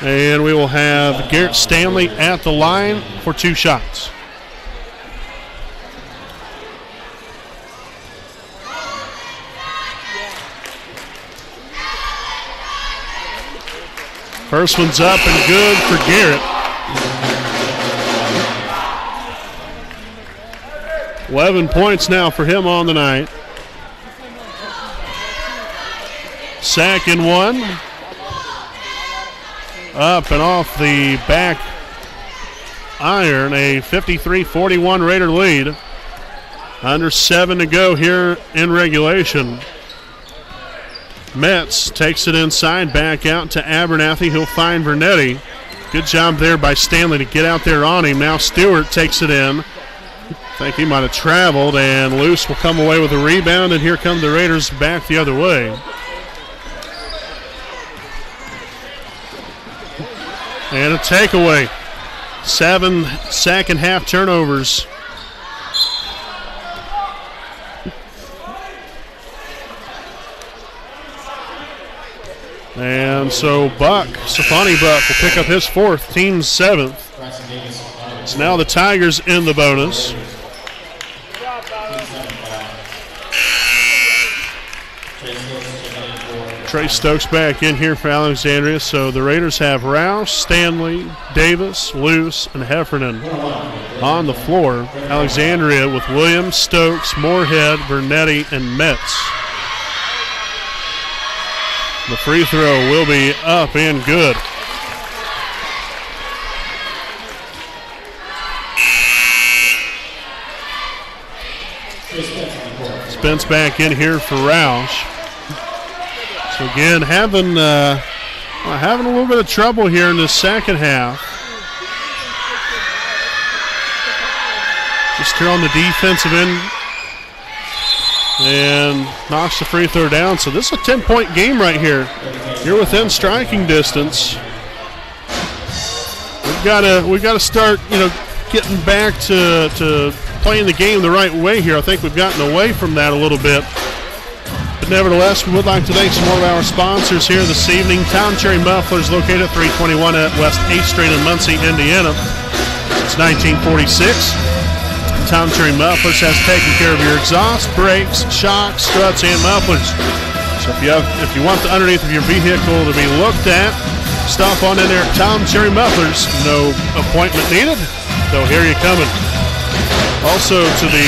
And we will have Garrett Stanley at the line for 2 shots. First one's up and good for Garrett. 11 points now for him on the night. Second one. Up and off the back iron. A 53-41 Raider lead. Under 7 to go here in regulation. Metz takes it inside, back out to Abernathy. He'll find Vernetti. Good job there by Stanley to get out there on him. Now Stewart takes it in. I think he might have traveled, and Luce will come away with a rebound, and here come the Raiders back the other way. And a takeaway. 7 second half turnovers. And so Safani Buck will pick up his 4th, team's 7th. So now the Tigers in the bonus. Trey Stokes back in here for Alexandria. So the Raiders have Roush, Stanley, Davis, Luce, and Heffernan on the floor. Alexandria with Williams, Stokes, Moorhead, Vernetti, and Metz. The free throw will be up and good. Spence back in here for Roush. So again, having a little bit of trouble here in the second half. Just here on the defensive end. And knocks the free throw down. So this is a 10-point game right here. You're within striking distance. We've got to start, getting back to playing the game the right way here. I think we've gotten away from that a little bit. But nevertheless, we would like to thank some more of our sponsors here this evening. Tom Cherry Mufflers, located at 321 at West 8th Street in Muncie, Indiana. Since 1946. Tom Cherry Mufflers has taken care of your exhaust, brakes, shocks, struts, and mufflers. So if you want the underneath of your vehicle to be looked at, stop on in there at Tom Cherry Mufflers. No appointment needed. They'll hear you coming. Also to the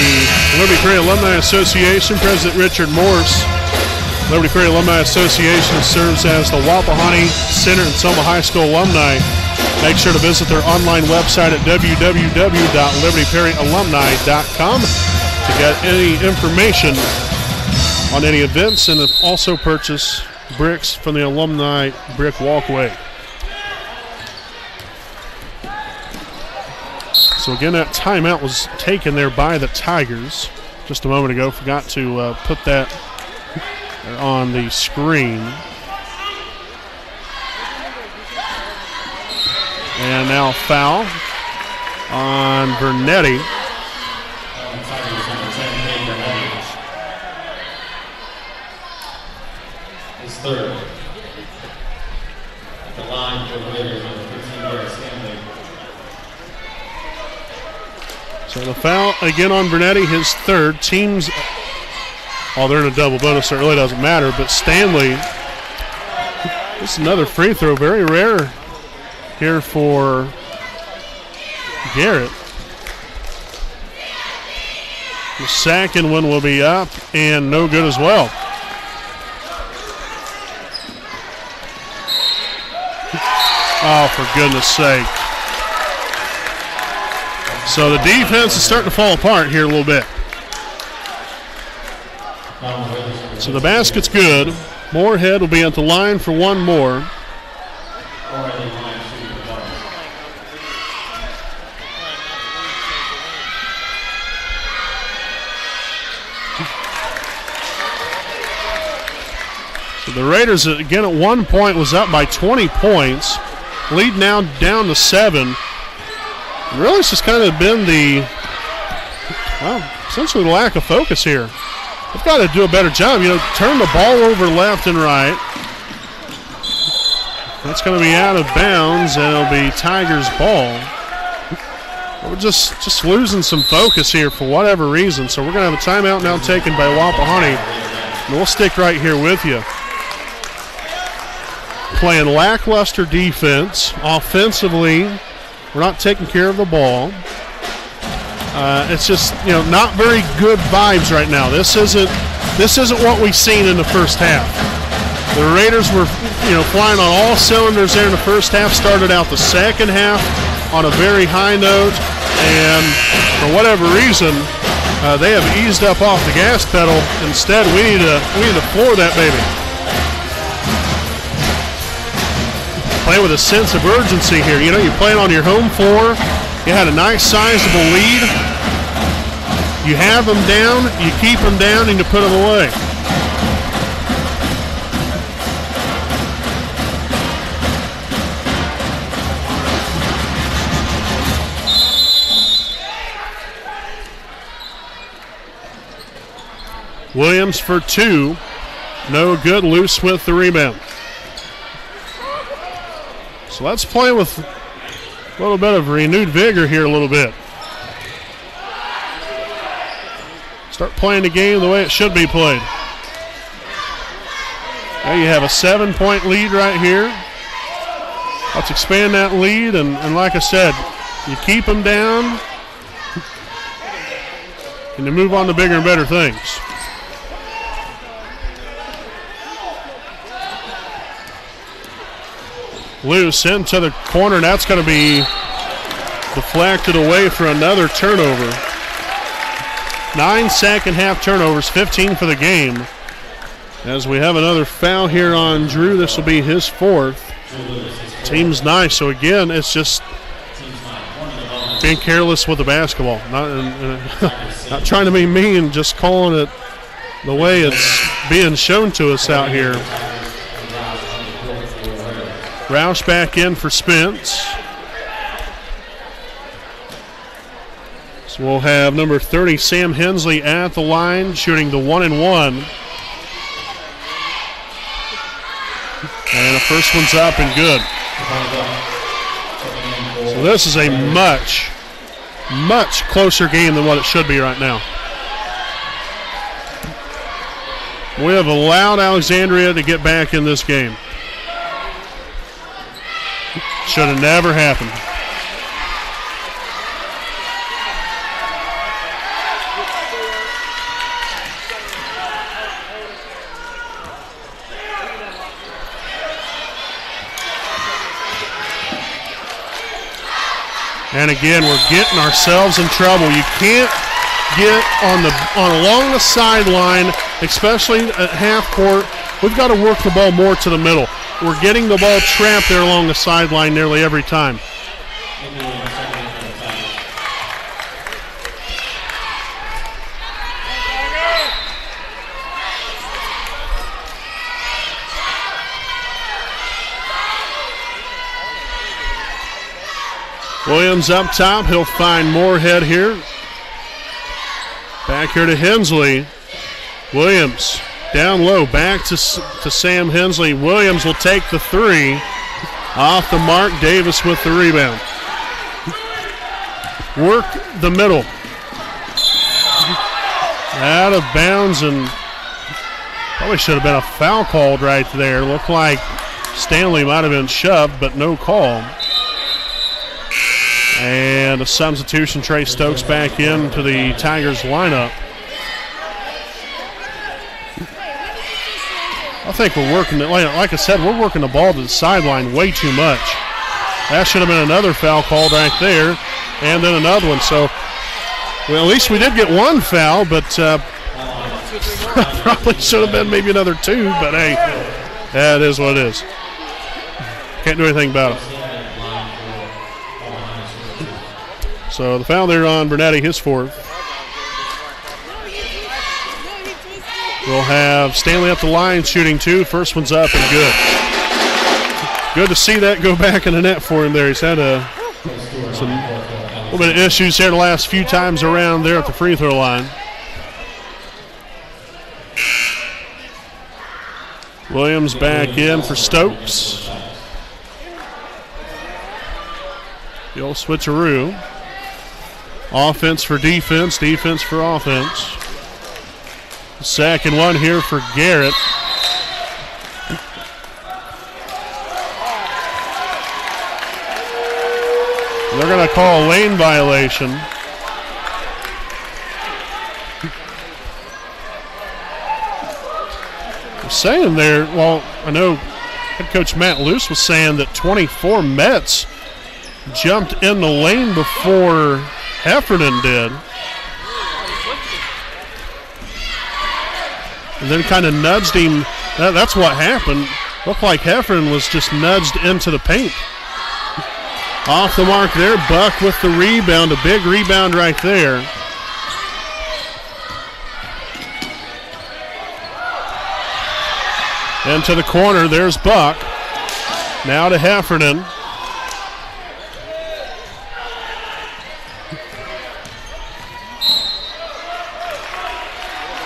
Liberty Prairie Alumni Association, President Richard Morse. Liberty Prairie Alumni Association serves as the Wapahani Center and Selma High School alumni. Make sure to visit their online website at www.libertyprairiealumni.com to get any information on any events, and also purchase bricks from the Alumni Brick Walkway. So again, that timeout was taken there by the Tigers just a moment ago. Forgot to put that on the screen. And now a foul on Vernetti. His 3rd. At the line for the Raiders, number 15, Stanley. So the foul again on Vernetti, his 3rd. Teams, they're in a double bonus, so it really doesn't matter. But Stanley, this is another free throw, very rare here for Garrett. The second one will be up and no good as well. Oh, for goodness sake. So the defense is starting to fall apart here a little bit. So the basket's good. Moorhead will be at the line for one more. So the Raiders, again, at one point was up by 20 points. Lead now down to 7. And really, it's just kind of been essentially the lack of focus here. They've got to do a better job. Turn the ball over left and right. That's going to be out of bounds, and it'll be Tigers' ball. We're just losing some focus here for whatever reason. So we're going to have a timeout now taken by Wapahani. And we'll stick right here with you. playing lackluster defense. Offensively, we're not taking care of the ball. It's just, not very good vibes right now. This isn't what we've seen in the first half. The Raiders were, flying on all cylinders there in the first half. Started out the second half on a very high note, and for whatever reason, they have eased up off the gas pedal. Instead, we need to floor that baby. Play with a sense of urgency here. You're playing on your home floor. You had a nice sizable lead. You have them down, you keep them down, and you put them away. Williams for 2. No good. Loose with the rebound. So let's play with a little bit of renewed vigor here a little bit. Start playing the game the way it should be played. Now you have a 7-point lead right here. Let's expand that lead, and like I said, you keep them down, and you move on to bigger and better things. Loose into the corner, and that's going to be deflected away for another turnover. 9 second-half turnovers, 15 for the game. As we have another foul here on Drew, this will be his 4th. Team's nice, so again, it's just being careless with the basketball. Not trying to be mean, just calling it the way it's being shown to us out here. Roush back in for Spence. So we'll have number 30, Sam Hensley, at the line, shooting the 1-and-1. And the first one's up and good. So this is a much, much closer game than what it should be right now. We have allowed Alexandria to get back in this game. Should have never happened. And again, we're getting ourselves in trouble. You can't get along the sideline, especially at half court. We've got to work the ball more to the middle. We're getting the ball trapped there along the sideline nearly every time. Williams up top. He'll find Moorhead here. Back here to Hensley. Williams down low. Back to Sam Hensley. Williams will take the 3. Off the mark. Davis with the rebound. Work the middle. Out of bounds, and probably should have been a foul called right there. Looked like Stanley might have been shoved, but no call. And a substitution, Trey Stokes back into the Tigers lineup. I think we're working, like I said, we're working the ball to the sideline way too much. That should have been another foul called right there, and then another one. So, well, at least we did get one foul, but probably should have been maybe another 2, but hey, that is what it is. Can't do anything about it. So the foul there on Bernetti, his 4th. We'll have Stanley up the line shooting 2. First one's up and good. Good to see that go back in the net for him there. He's had a little bit of issues here the last few times around there at the free throw line. Williams back in for Stokes. The old switcheroo. Offense for defense, defense for offense. Second one here for Garrett. They're going to call a lane violation. I'm saying there, well, I know head coach Matt Luce was saying that 24 Mets jumped in the lane before Heffernan did. And then kind of nudged him. That's what happened. Looked like Heffernan was just nudged into the paint. Off the mark there, Buck with the rebound, a big rebound right there. Into the corner, there's Buck. Now to Heffernan.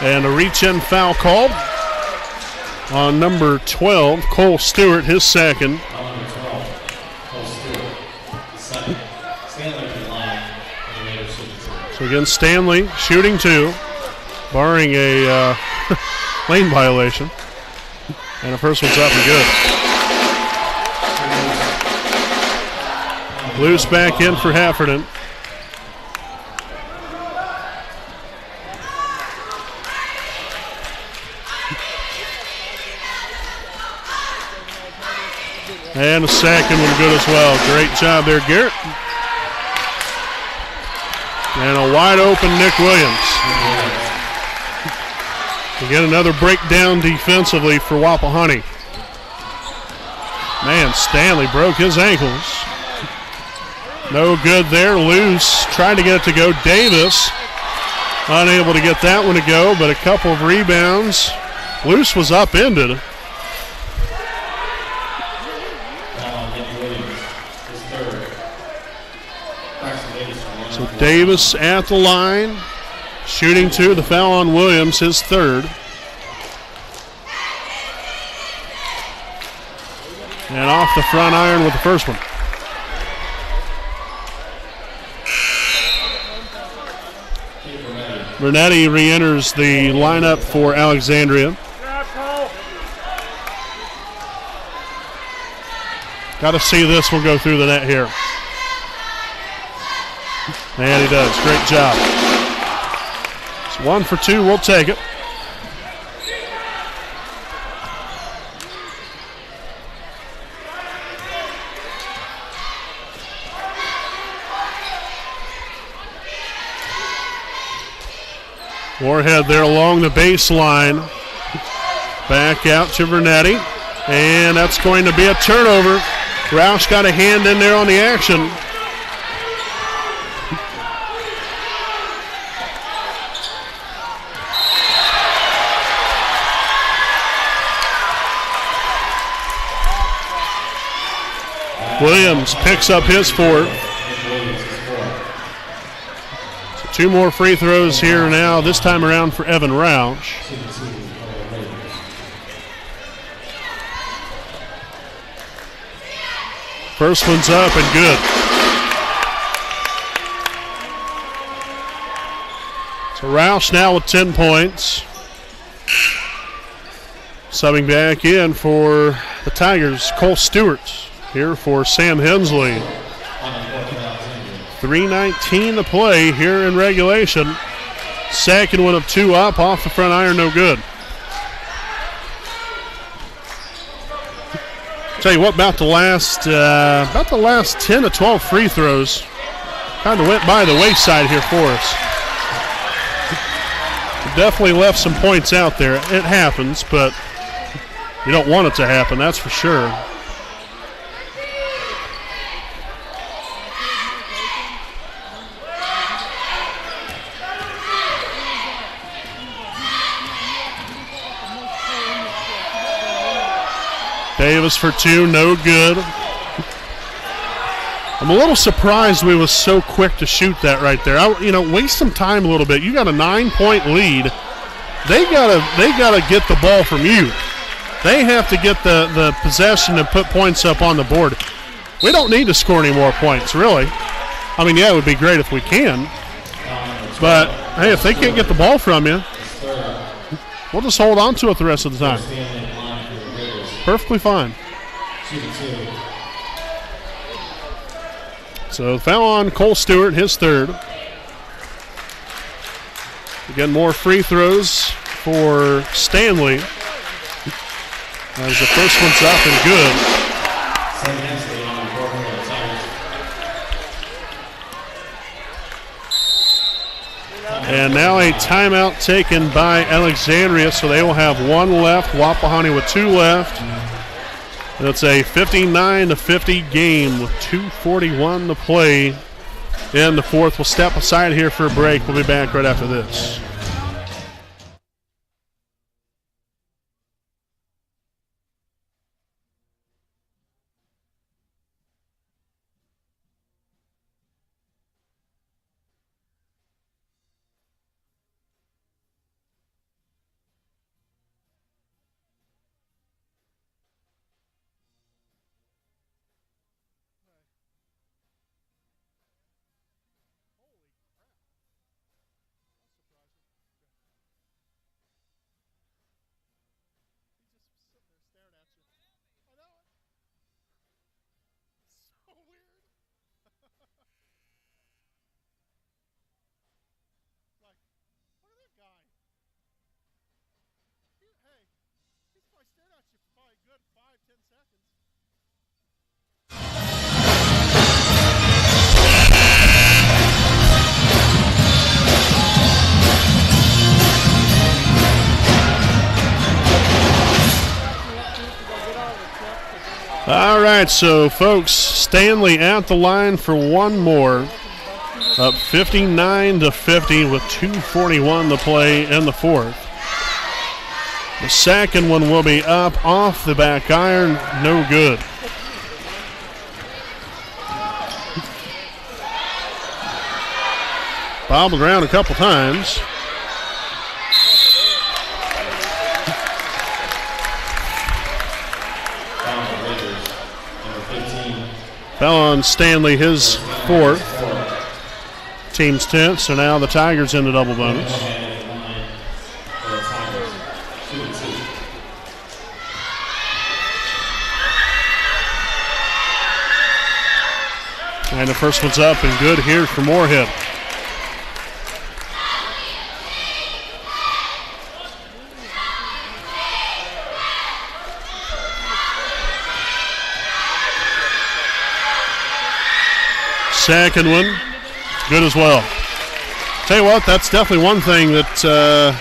And a reach-in foul called on number 12, Cole Stewart, his second. Number 12, Cole Stewart, the second. Stanley to the line, and the Raiders shooting two. So again, Stanley shooting two, barring a lane violation. And the first one's up and good. Loose back in for Heffernan. And the second one good as well. Great job there, Garrett. And a wide open Nick Williams. Again, another breakdown defensively for Wapahani. Man, Stanley broke his ankles. No good there. Loose tried to get it to go. Davis unable to get that one to go, but a couple of rebounds. Loose was upended. So Davis at the line, shooting two. The foul on Williams, his third. And off the front iron with the first one. Bernetti re-enters the lineup for Alexandria. Got to see this one go through the net here. And he does. Great job. It's 1 for 2. We'll take it. Warhead there along the baseline. Back out to Bernetti. And that's going to be a turnover. Roush got a hand in there on the action. Williams picks up his fourth. So 2 more free throws here now, this time around for Evan Roush. First one's up and good. So Roush now with 10 points. Subbing back in for the Tigers, Cole Stewart. Here for Sam Hensley. 3:19 to play here in regulation. Second one of 2 up, off the front iron, no good. Tell you what, about the last 10 to 12 free throws kind of went by the wayside here for us. Definitely left some points out there. It happens, but you don't want it to happen, that's for sure. Davis for 2, no good. I'm a little surprised we was so quick to shoot that right there. Waste some time a little bit. You got a 9-point lead. They gotta get the ball from you. They have to get the possession and put points up on the board. We don't need to score any more points, really. I mean, yeah, it would be great if we can. But, hey, if they can't get the ball from you, we'll just hold on to it the rest of the time. Perfectly fine. So foul on Cole Stewart, his third. Again, more free throws for Stanley. As the first one's up and good. And now a timeout taken by Alexandria, so they will have one left. Wapahani with two left. It's a 59-50 game with 2:41 to play in the fourth. We'll step aside here for a break. We'll be back right after this. All right, so folks, Stanley at the line for one more. Up 59-50 with 2:41 to play in the fourth. The second one will be up off the back iron, no good. Bobbled around a couple times. Foul on Stanley, his fourth. Team's 10th, so now the Tigers into double bonus. And the first one's up and good here for Moorhead. Second one, good as well. Tell you what, that's definitely one thing that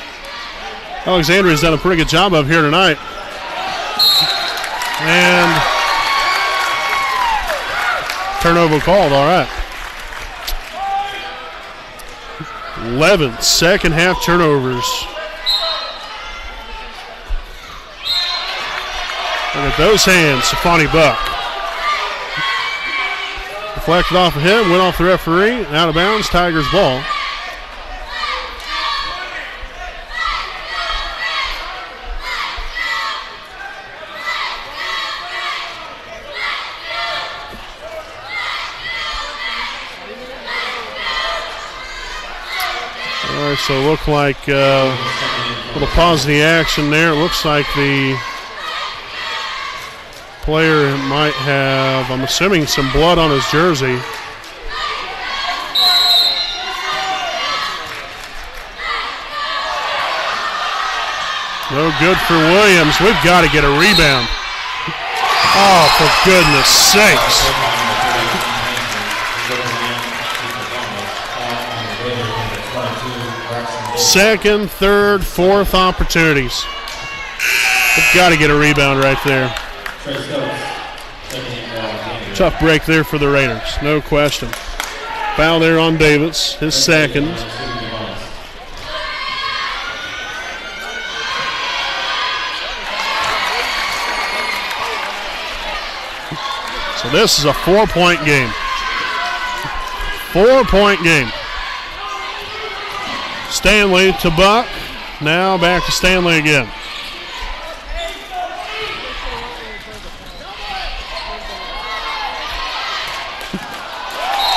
Alexandria's done a pretty good job of here tonight. And turnover called, all right. 11 second half turnovers. Look at those hands, Safani Buck. Deflected off of him, went off the referee, out of bounds, Tigers ball. All right, so it looked like a little pause in the action there. It looks like the player might have, I'm assuming, some blood on his jersey. No good for Williams. We've got to get a rebound. Oh, for goodness sakes. Second, third, fourth opportunities. We've got to get a rebound right there. Tough break there for the Raiders, no question. Foul there on Davis, his second. So this is a 4-point game. 4-point game. Stanley to Buck, now back to Stanley again.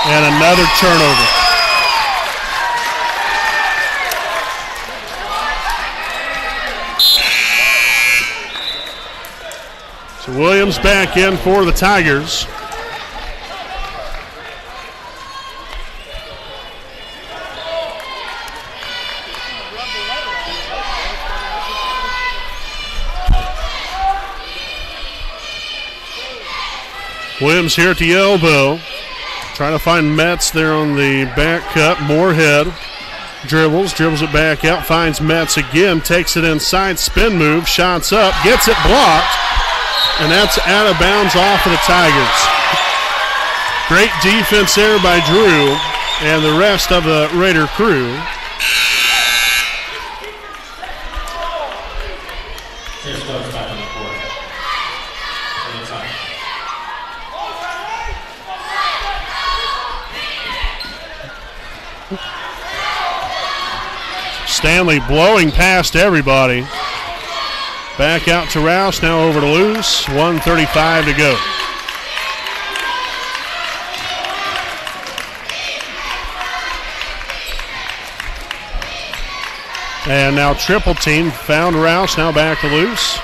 And another turnover. So Williams back in for the Tigers. Williams here at the elbow. Trying to find Metz there on the back cut. Moorhead dribbles it back out, finds Metz again, takes it inside, spin move, shots up, gets it blocked, and that's out of bounds off of the Tigers. Great defense there by Drew and the rest of the Raider crew. Here's Coach back on the court. Stanley blowing past everybody. Back out to Rouse, now over to Luce. 1:35 to go. And now triple team found Rouse, now back to Luce.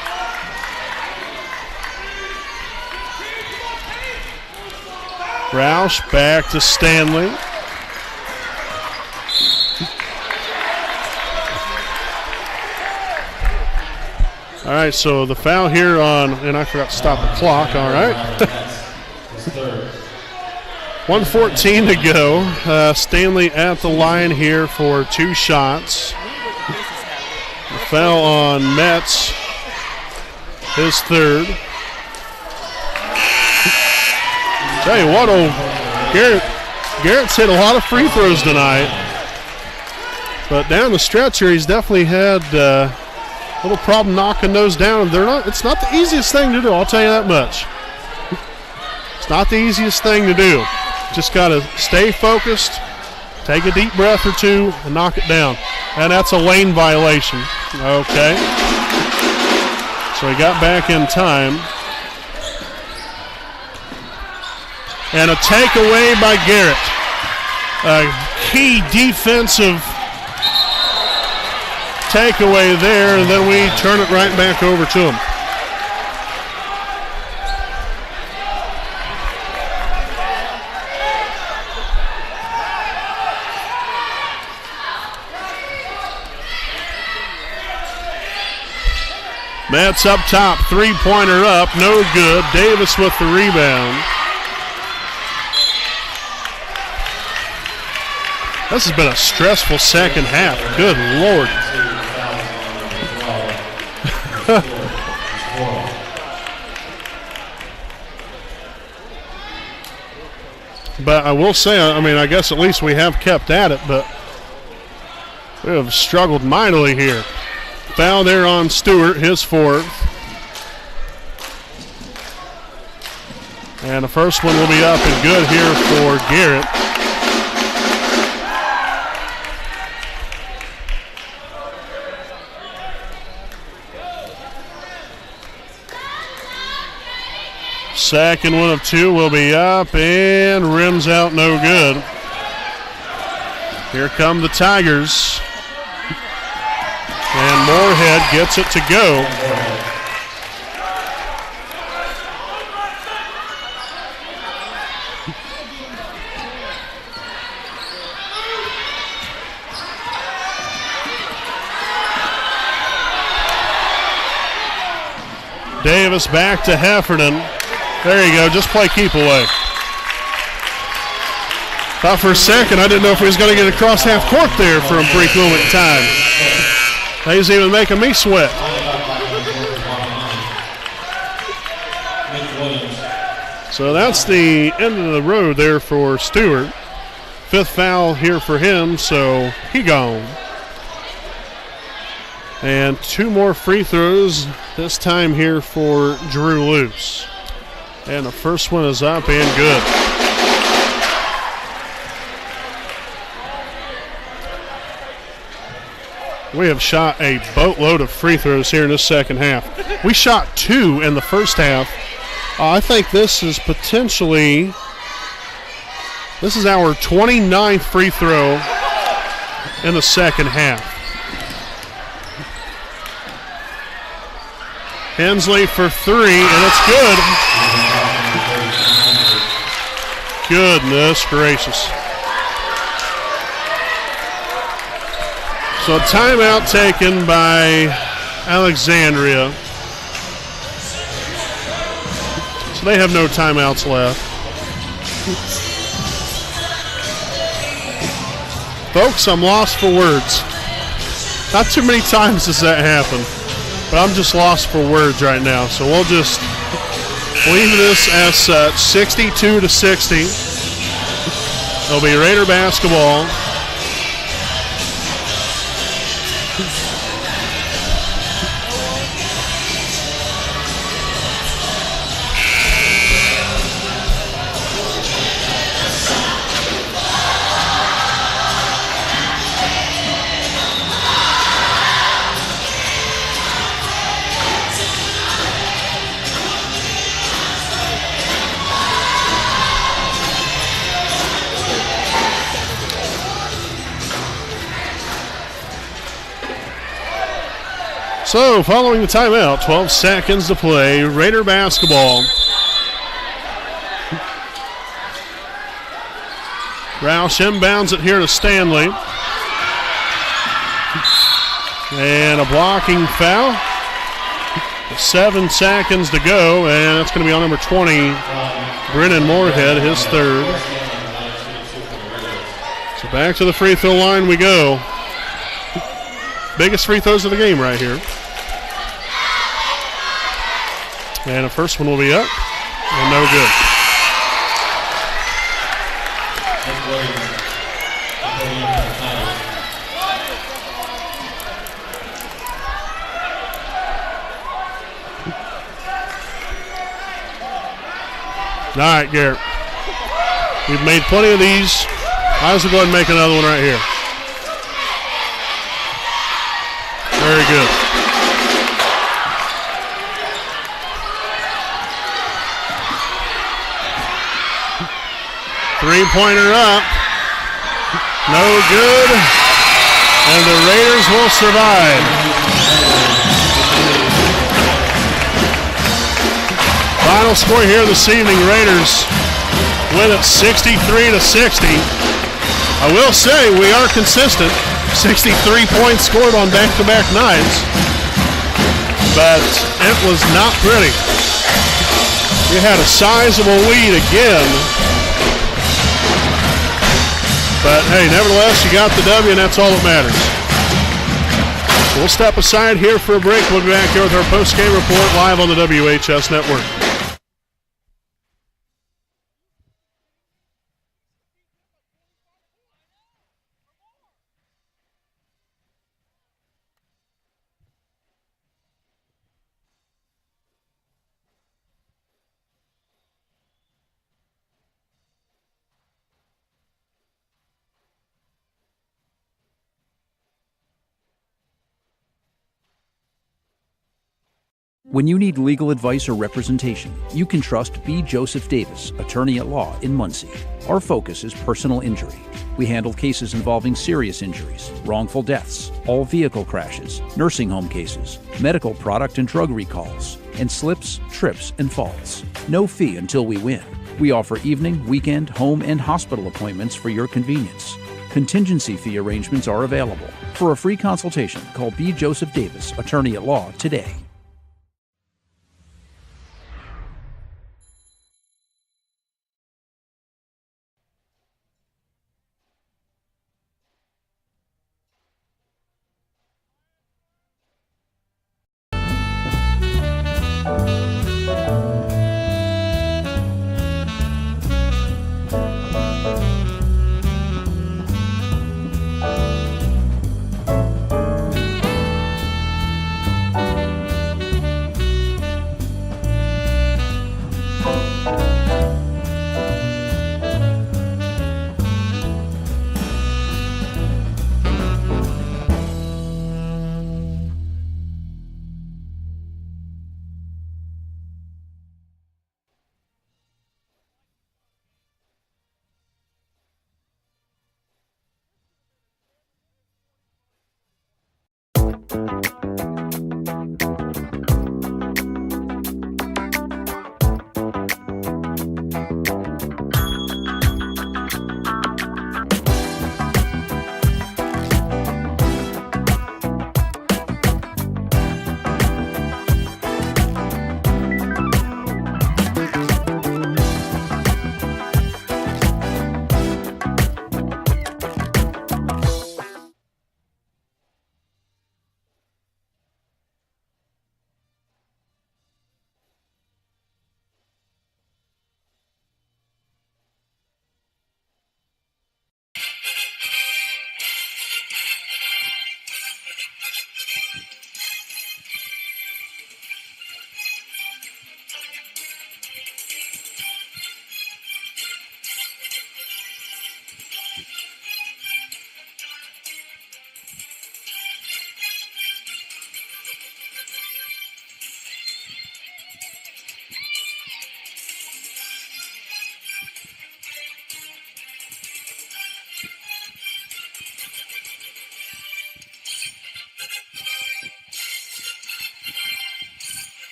Rouse back to Stanley. All right, so the foul here on, and I forgot to stop the clock, all right. 1:14 to go. Stanley at the line here for 2 shots. The foul on Metz, his 3rd. Tell you what, Garrett's hit a lot of free throws tonight. But down the stretch here, he's definitely had little problem knocking those down. It's not the easiest thing to do, I'll tell you that much. It's not the easiest thing to do. Just got to stay focused, take a deep breath or two, and knock it down. And that's a lane violation. Okay. So he got back in time. And a takeaway by Garrett. A key defensive takeaway there, and then we turn it right back over to him. Metz up top, 3-pointer up, no good. Davis with the rebound. This has been a stressful second half. Good Lord. But I will say, I guess at least we have kept at it, but we have struggled mightily here. Foul there on Stewart, his 4th. And the first one will be up and good here for Garrett. Second one of 2 will be up and rims out, no good. Here come the Tigers. And Moorhead gets it to go. Davis back to Heffernan. There you go, just play keep away. Thought for a second, I didn't know if he was going to get across half court there for a brief moment in time. He's even making me sweat. So that's the end of the road there for Stewart. 5th foul here for him, so he gone. And 2 more free throws, this time here for Drew Luce. And the first one is up and good. We have shot a boatload of free throws here in this second half. We shot 2 in the first half. I think this is our 29th free throw in the second half. Hensley for 3, and it's good. Goodness gracious. So a timeout taken by Alexandria. So they have no timeouts left. Folks, I'm lost for words. Not too many times does that happen, but I'm just lost for words right now. So we'll just leave this as such, 62-60. It'll be Raider basketball. So, following the timeout, 12 seconds to play, Raider basketball. Roush inbounds it here to Stanley. And a blocking foul. 7 seconds to go, and that's going to be on number 20, Brennan Moorhead, his third. So back to the free throw line we go. Biggest free throws of the game right here. And the first one will be up, and no good. All right, Garrett. We've made plenty of these. Might as well go ahead and make another one right here. Very good. Three-pointer up. No good. And the Raiders will survive. Final score here this evening, Raiders win it 63-60. I will say we are consistent. 63 points scored on back-to-back nights. But it was not pretty. We had a sizable lead again. But, hey, nevertheless, you got the W, and that's all that matters. So we'll step aside here for a break. We'll be back here with our post-game report live on the WHS Network. When you need legal advice or representation, you can trust B. Joseph Davis, attorney at law in Muncie. Our focus is personal injury. We handle cases involving serious injuries, wrongful deaths, all vehicle crashes, nursing home cases, medical product and drug recalls, and slips, trips, and falls. No fee until we win. We offer evening, weekend, home, and hospital appointments for your convenience. Contingency fee arrangements are available. For a free consultation, call B. Joseph Davis, attorney at law, today.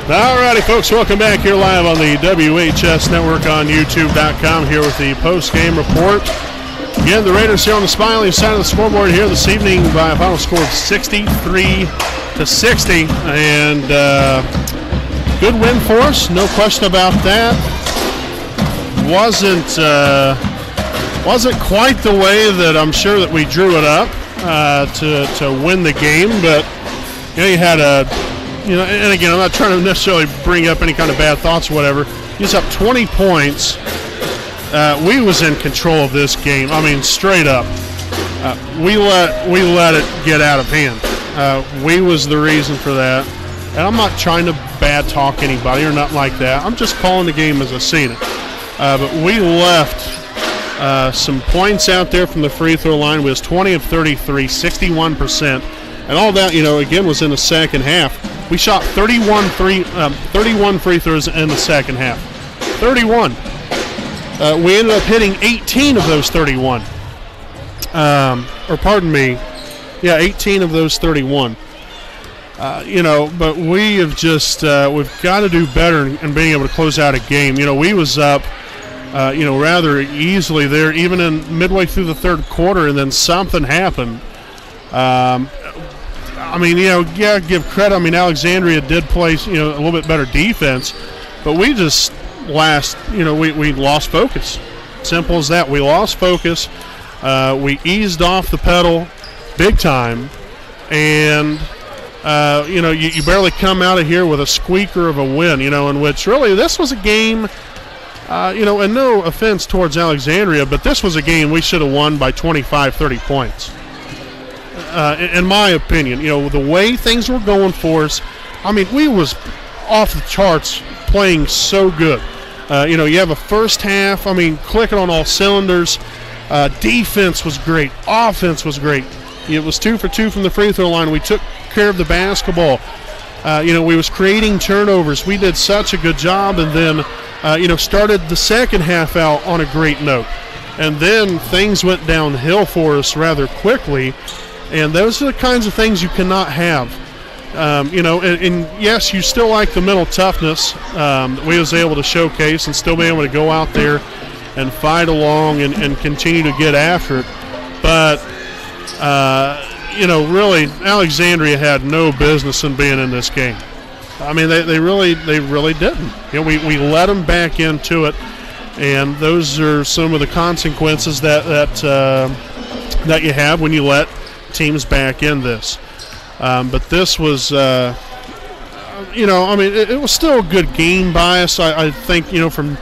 All righty, folks, welcome back here live on the WHS Network on YouTube.com here with the post-game report. Again, the Raiders here on the Smiley side of the scoreboard here this evening by a final score of 63-60. And good win for us, no question about that. Wasn't quite the way that I'm sure that we drew it up to win the game, but you had and again, I'm not trying to necessarily bring up any kind of bad thoughts or whatever. He was up 20 points. We was in control of this game. I mean, straight up. We let it get out of hand. We was the reason for that. And I'm not trying to bad talk anybody or nothing like that. I'm just calling the game as I seen it. But we left some points out there from the free throw line. We was 20 of 33, 61%. And all that, again, was in the second half. We shot 31 free throws in the second half. 31. We ended up hitting 18 of those 31. 18 of those 31. But we have just we've got to do better in being able to close out a game. We was up, rather easily there, even in midway through the third quarter, and then something happened. Give credit. Alexandria did play, a little bit better defense, but we just we lost focus. Simple as that. We lost focus. We eased off the pedal big time, and you barely come out of here with a squeaker of a win. In which really this was a game. And no offense towards Alexandria, but this was a game we should have won by 25, 30 points. In my opinion, the way things were going for us, we was off the charts playing so good. You have a first half, clicking on all cylinders. Defense was great. Offense was great. It was 2 for 2 from the free throw line. We took care of the basketball. We was creating turnovers. We did such a good job, and then, started the second half out on a great note. And then things went downhill for us rather quickly. And those are the kinds of things you cannot have. And yes, you still like the mental toughness that we was able to showcase and still be able to go out there and fight along and continue to get after it. But, really, Alexandria had no business in being in this game. They really didn't. We let them back into it, and those are some of the consequences that you have when you let teams back in this. But this was, it was still a good game by us. I think, from,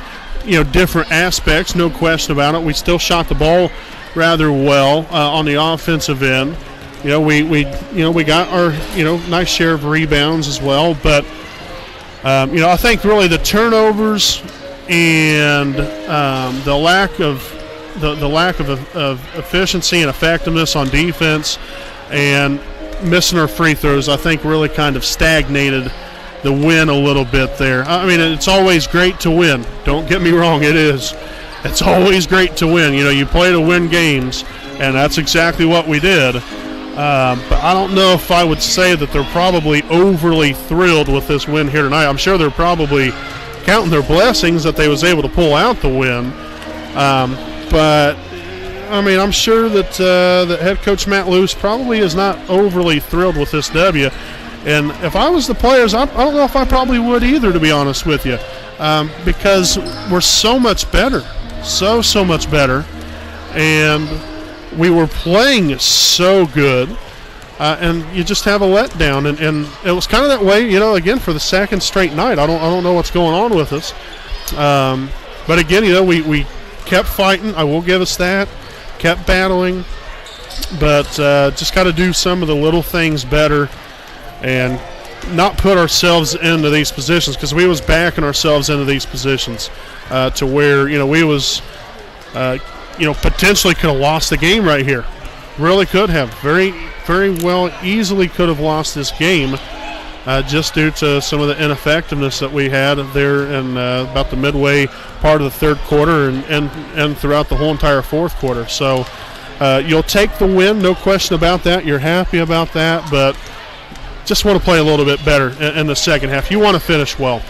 different aspects, no question about it. We still shot the ball rather well on the offensive end. We got our, nice share of rebounds as well. But, I think really the turnovers and the lack of efficiency and effectiveness on defense and missing our free throws, I think really kind of stagnated the win a little bit there. It's always great to win. Don't get me wrong, it is. It's always great to win. You play to win games, and that's exactly what we did. But I don't know if I would say that they're probably overly thrilled with this win here tonight. I'm sure they're probably counting their blessings that they was able to pull out the win. But, I'm sure that head coach Matt Luce probably is not overly thrilled with this W. And if I was the players, I don't know if I probably would either, to be honest with you, because we're so much better, so much better. And we were playing so good, and you just have a letdown. And it was kind of that way, again, for the second straight night. I don't know what's going on with us. But again, we kept fighting. I will give us that. Kept battling, but just got to do some of the little things better and not put ourselves into these positions, because we was backing ourselves into these positions to where we was potentially could have lost the game right here. Really could have. Very, very well, easily could have lost this game just due to some of the ineffectiveness that we had there in about the midway part of the third quarter and throughout the whole entire fourth quarter. So you'll take the win, no question about that. You're happy about that, but just want to play a little bit better in the second half. You want to finish well.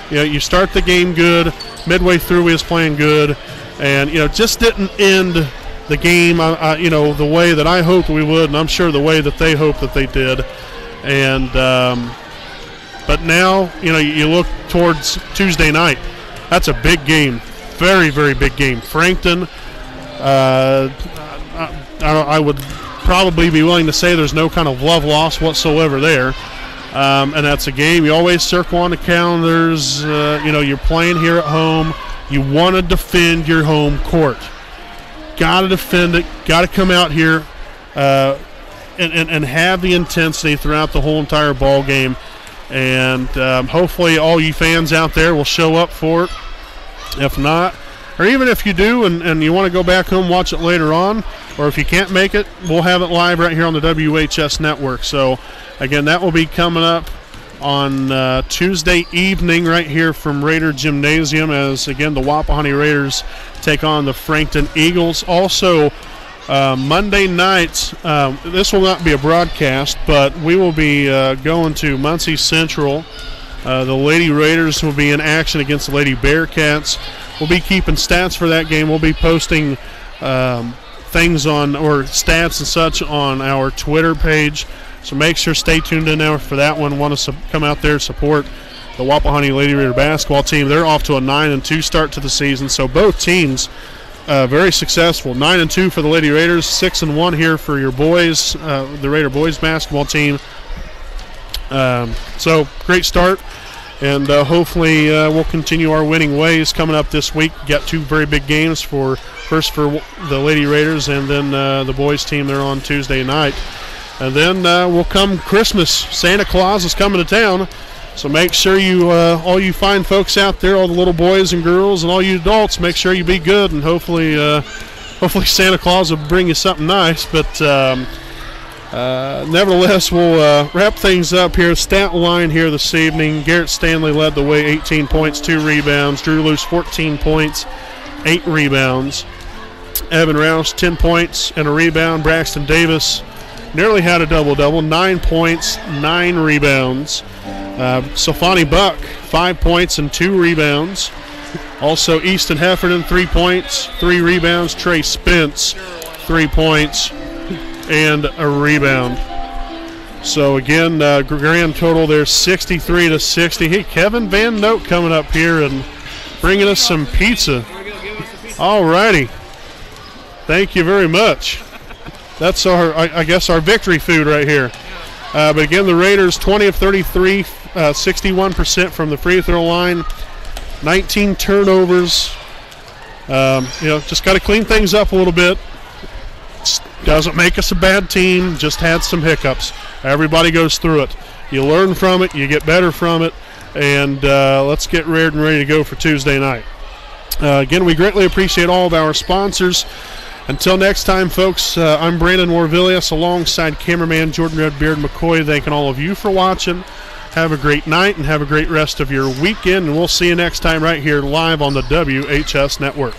You start the game good. Midway through, we was playing good, and just didn't end the game, the way that I hoped we would, and I'm sure the way that they hoped that they did. And but now, you look towards Tuesday night. That's a big game, very, very big game. Frankton. I would probably be willing to say there's no kind of love loss whatsoever there. And that's a game you always circle on the calendars. You're playing here at home. You want to defend your home court. Got to defend it. Got to come out here and have the intensity throughout the whole entire ball game. And hopefully all you fans out there will show up for it. If not, or even if you do and you want to go back home, watch it later on, or if you can't make it, we'll have it live right here on the WHS network. So, again, that will be coming up on Tuesday evening right here from Raider Gymnasium as, again, the Wapahani Raiders take on the Frankton Eagles. Also, Monday night, this will not be a broadcast, but we will be going to Muncie Central. The Lady Raiders will be in action against the Lady Bearcats. We'll be keeping stats for that game. We'll be posting things or stats and such on our Twitter page. So make sure stay tuned in there for that one. Want to come out there and support the Wapahani Lady Raider basketball team. They're off to a 9-2 start to the season. So both teams very successful. 9-2 for the Lady Raiders, 6-1 here for your boys, the Raider boys basketball team. So great start. And hopefully we'll continue our winning ways coming up this week. Got two very big games, first for the Lady Raiders and then the boys team there on Tuesday night. And then will come Christmas. Santa Claus is coming to town. So make sure you, all you fine folks out there, all the little boys and girls and all you adults, make sure you be good. And hopefully Santa Claus will bring you something nice. But nevertheless, we'll wrap things up here. Stat line here this evening. Garrett Stanley led the way, 18 points, 2 rebounds. Drew Luce, 14 points, 8 rebounds. Evan Rouse, 10 points and a rebound. Braxton Davis nearly had a double-double, 9 points, 9 rebounds. Sofani Buck, 5 points and 2 rebounds. Also, Easton Heffernan, 3 points, 3 rebounds. Trey Spence, 3 points and a rebound. So again, grand total there, 63-60. Hey, Kevin Van Note coming up here and bringing us some pizza. All righty. Thank you very much. That's I guess our victory food right here. But again, the Raiders 20 of 33, 61% from the free throw line, 19 turnovers. Just got to clean things up a little bit. Doesn't make us a bad team, just had some hiccups. Everybody goes through it. You learn from it, you get better from it, and let's get ready to go for Tuesday night. Again, we greatly appreciate all of our sponsors. Until next time, folks, I'm Brandon Warvillius alongside cameraman Jordan Redbeard McCoy, thanking all of you for watching. Have a great night and have a great rest of your weekend, and we'll see you next time right here live on the WHS Network.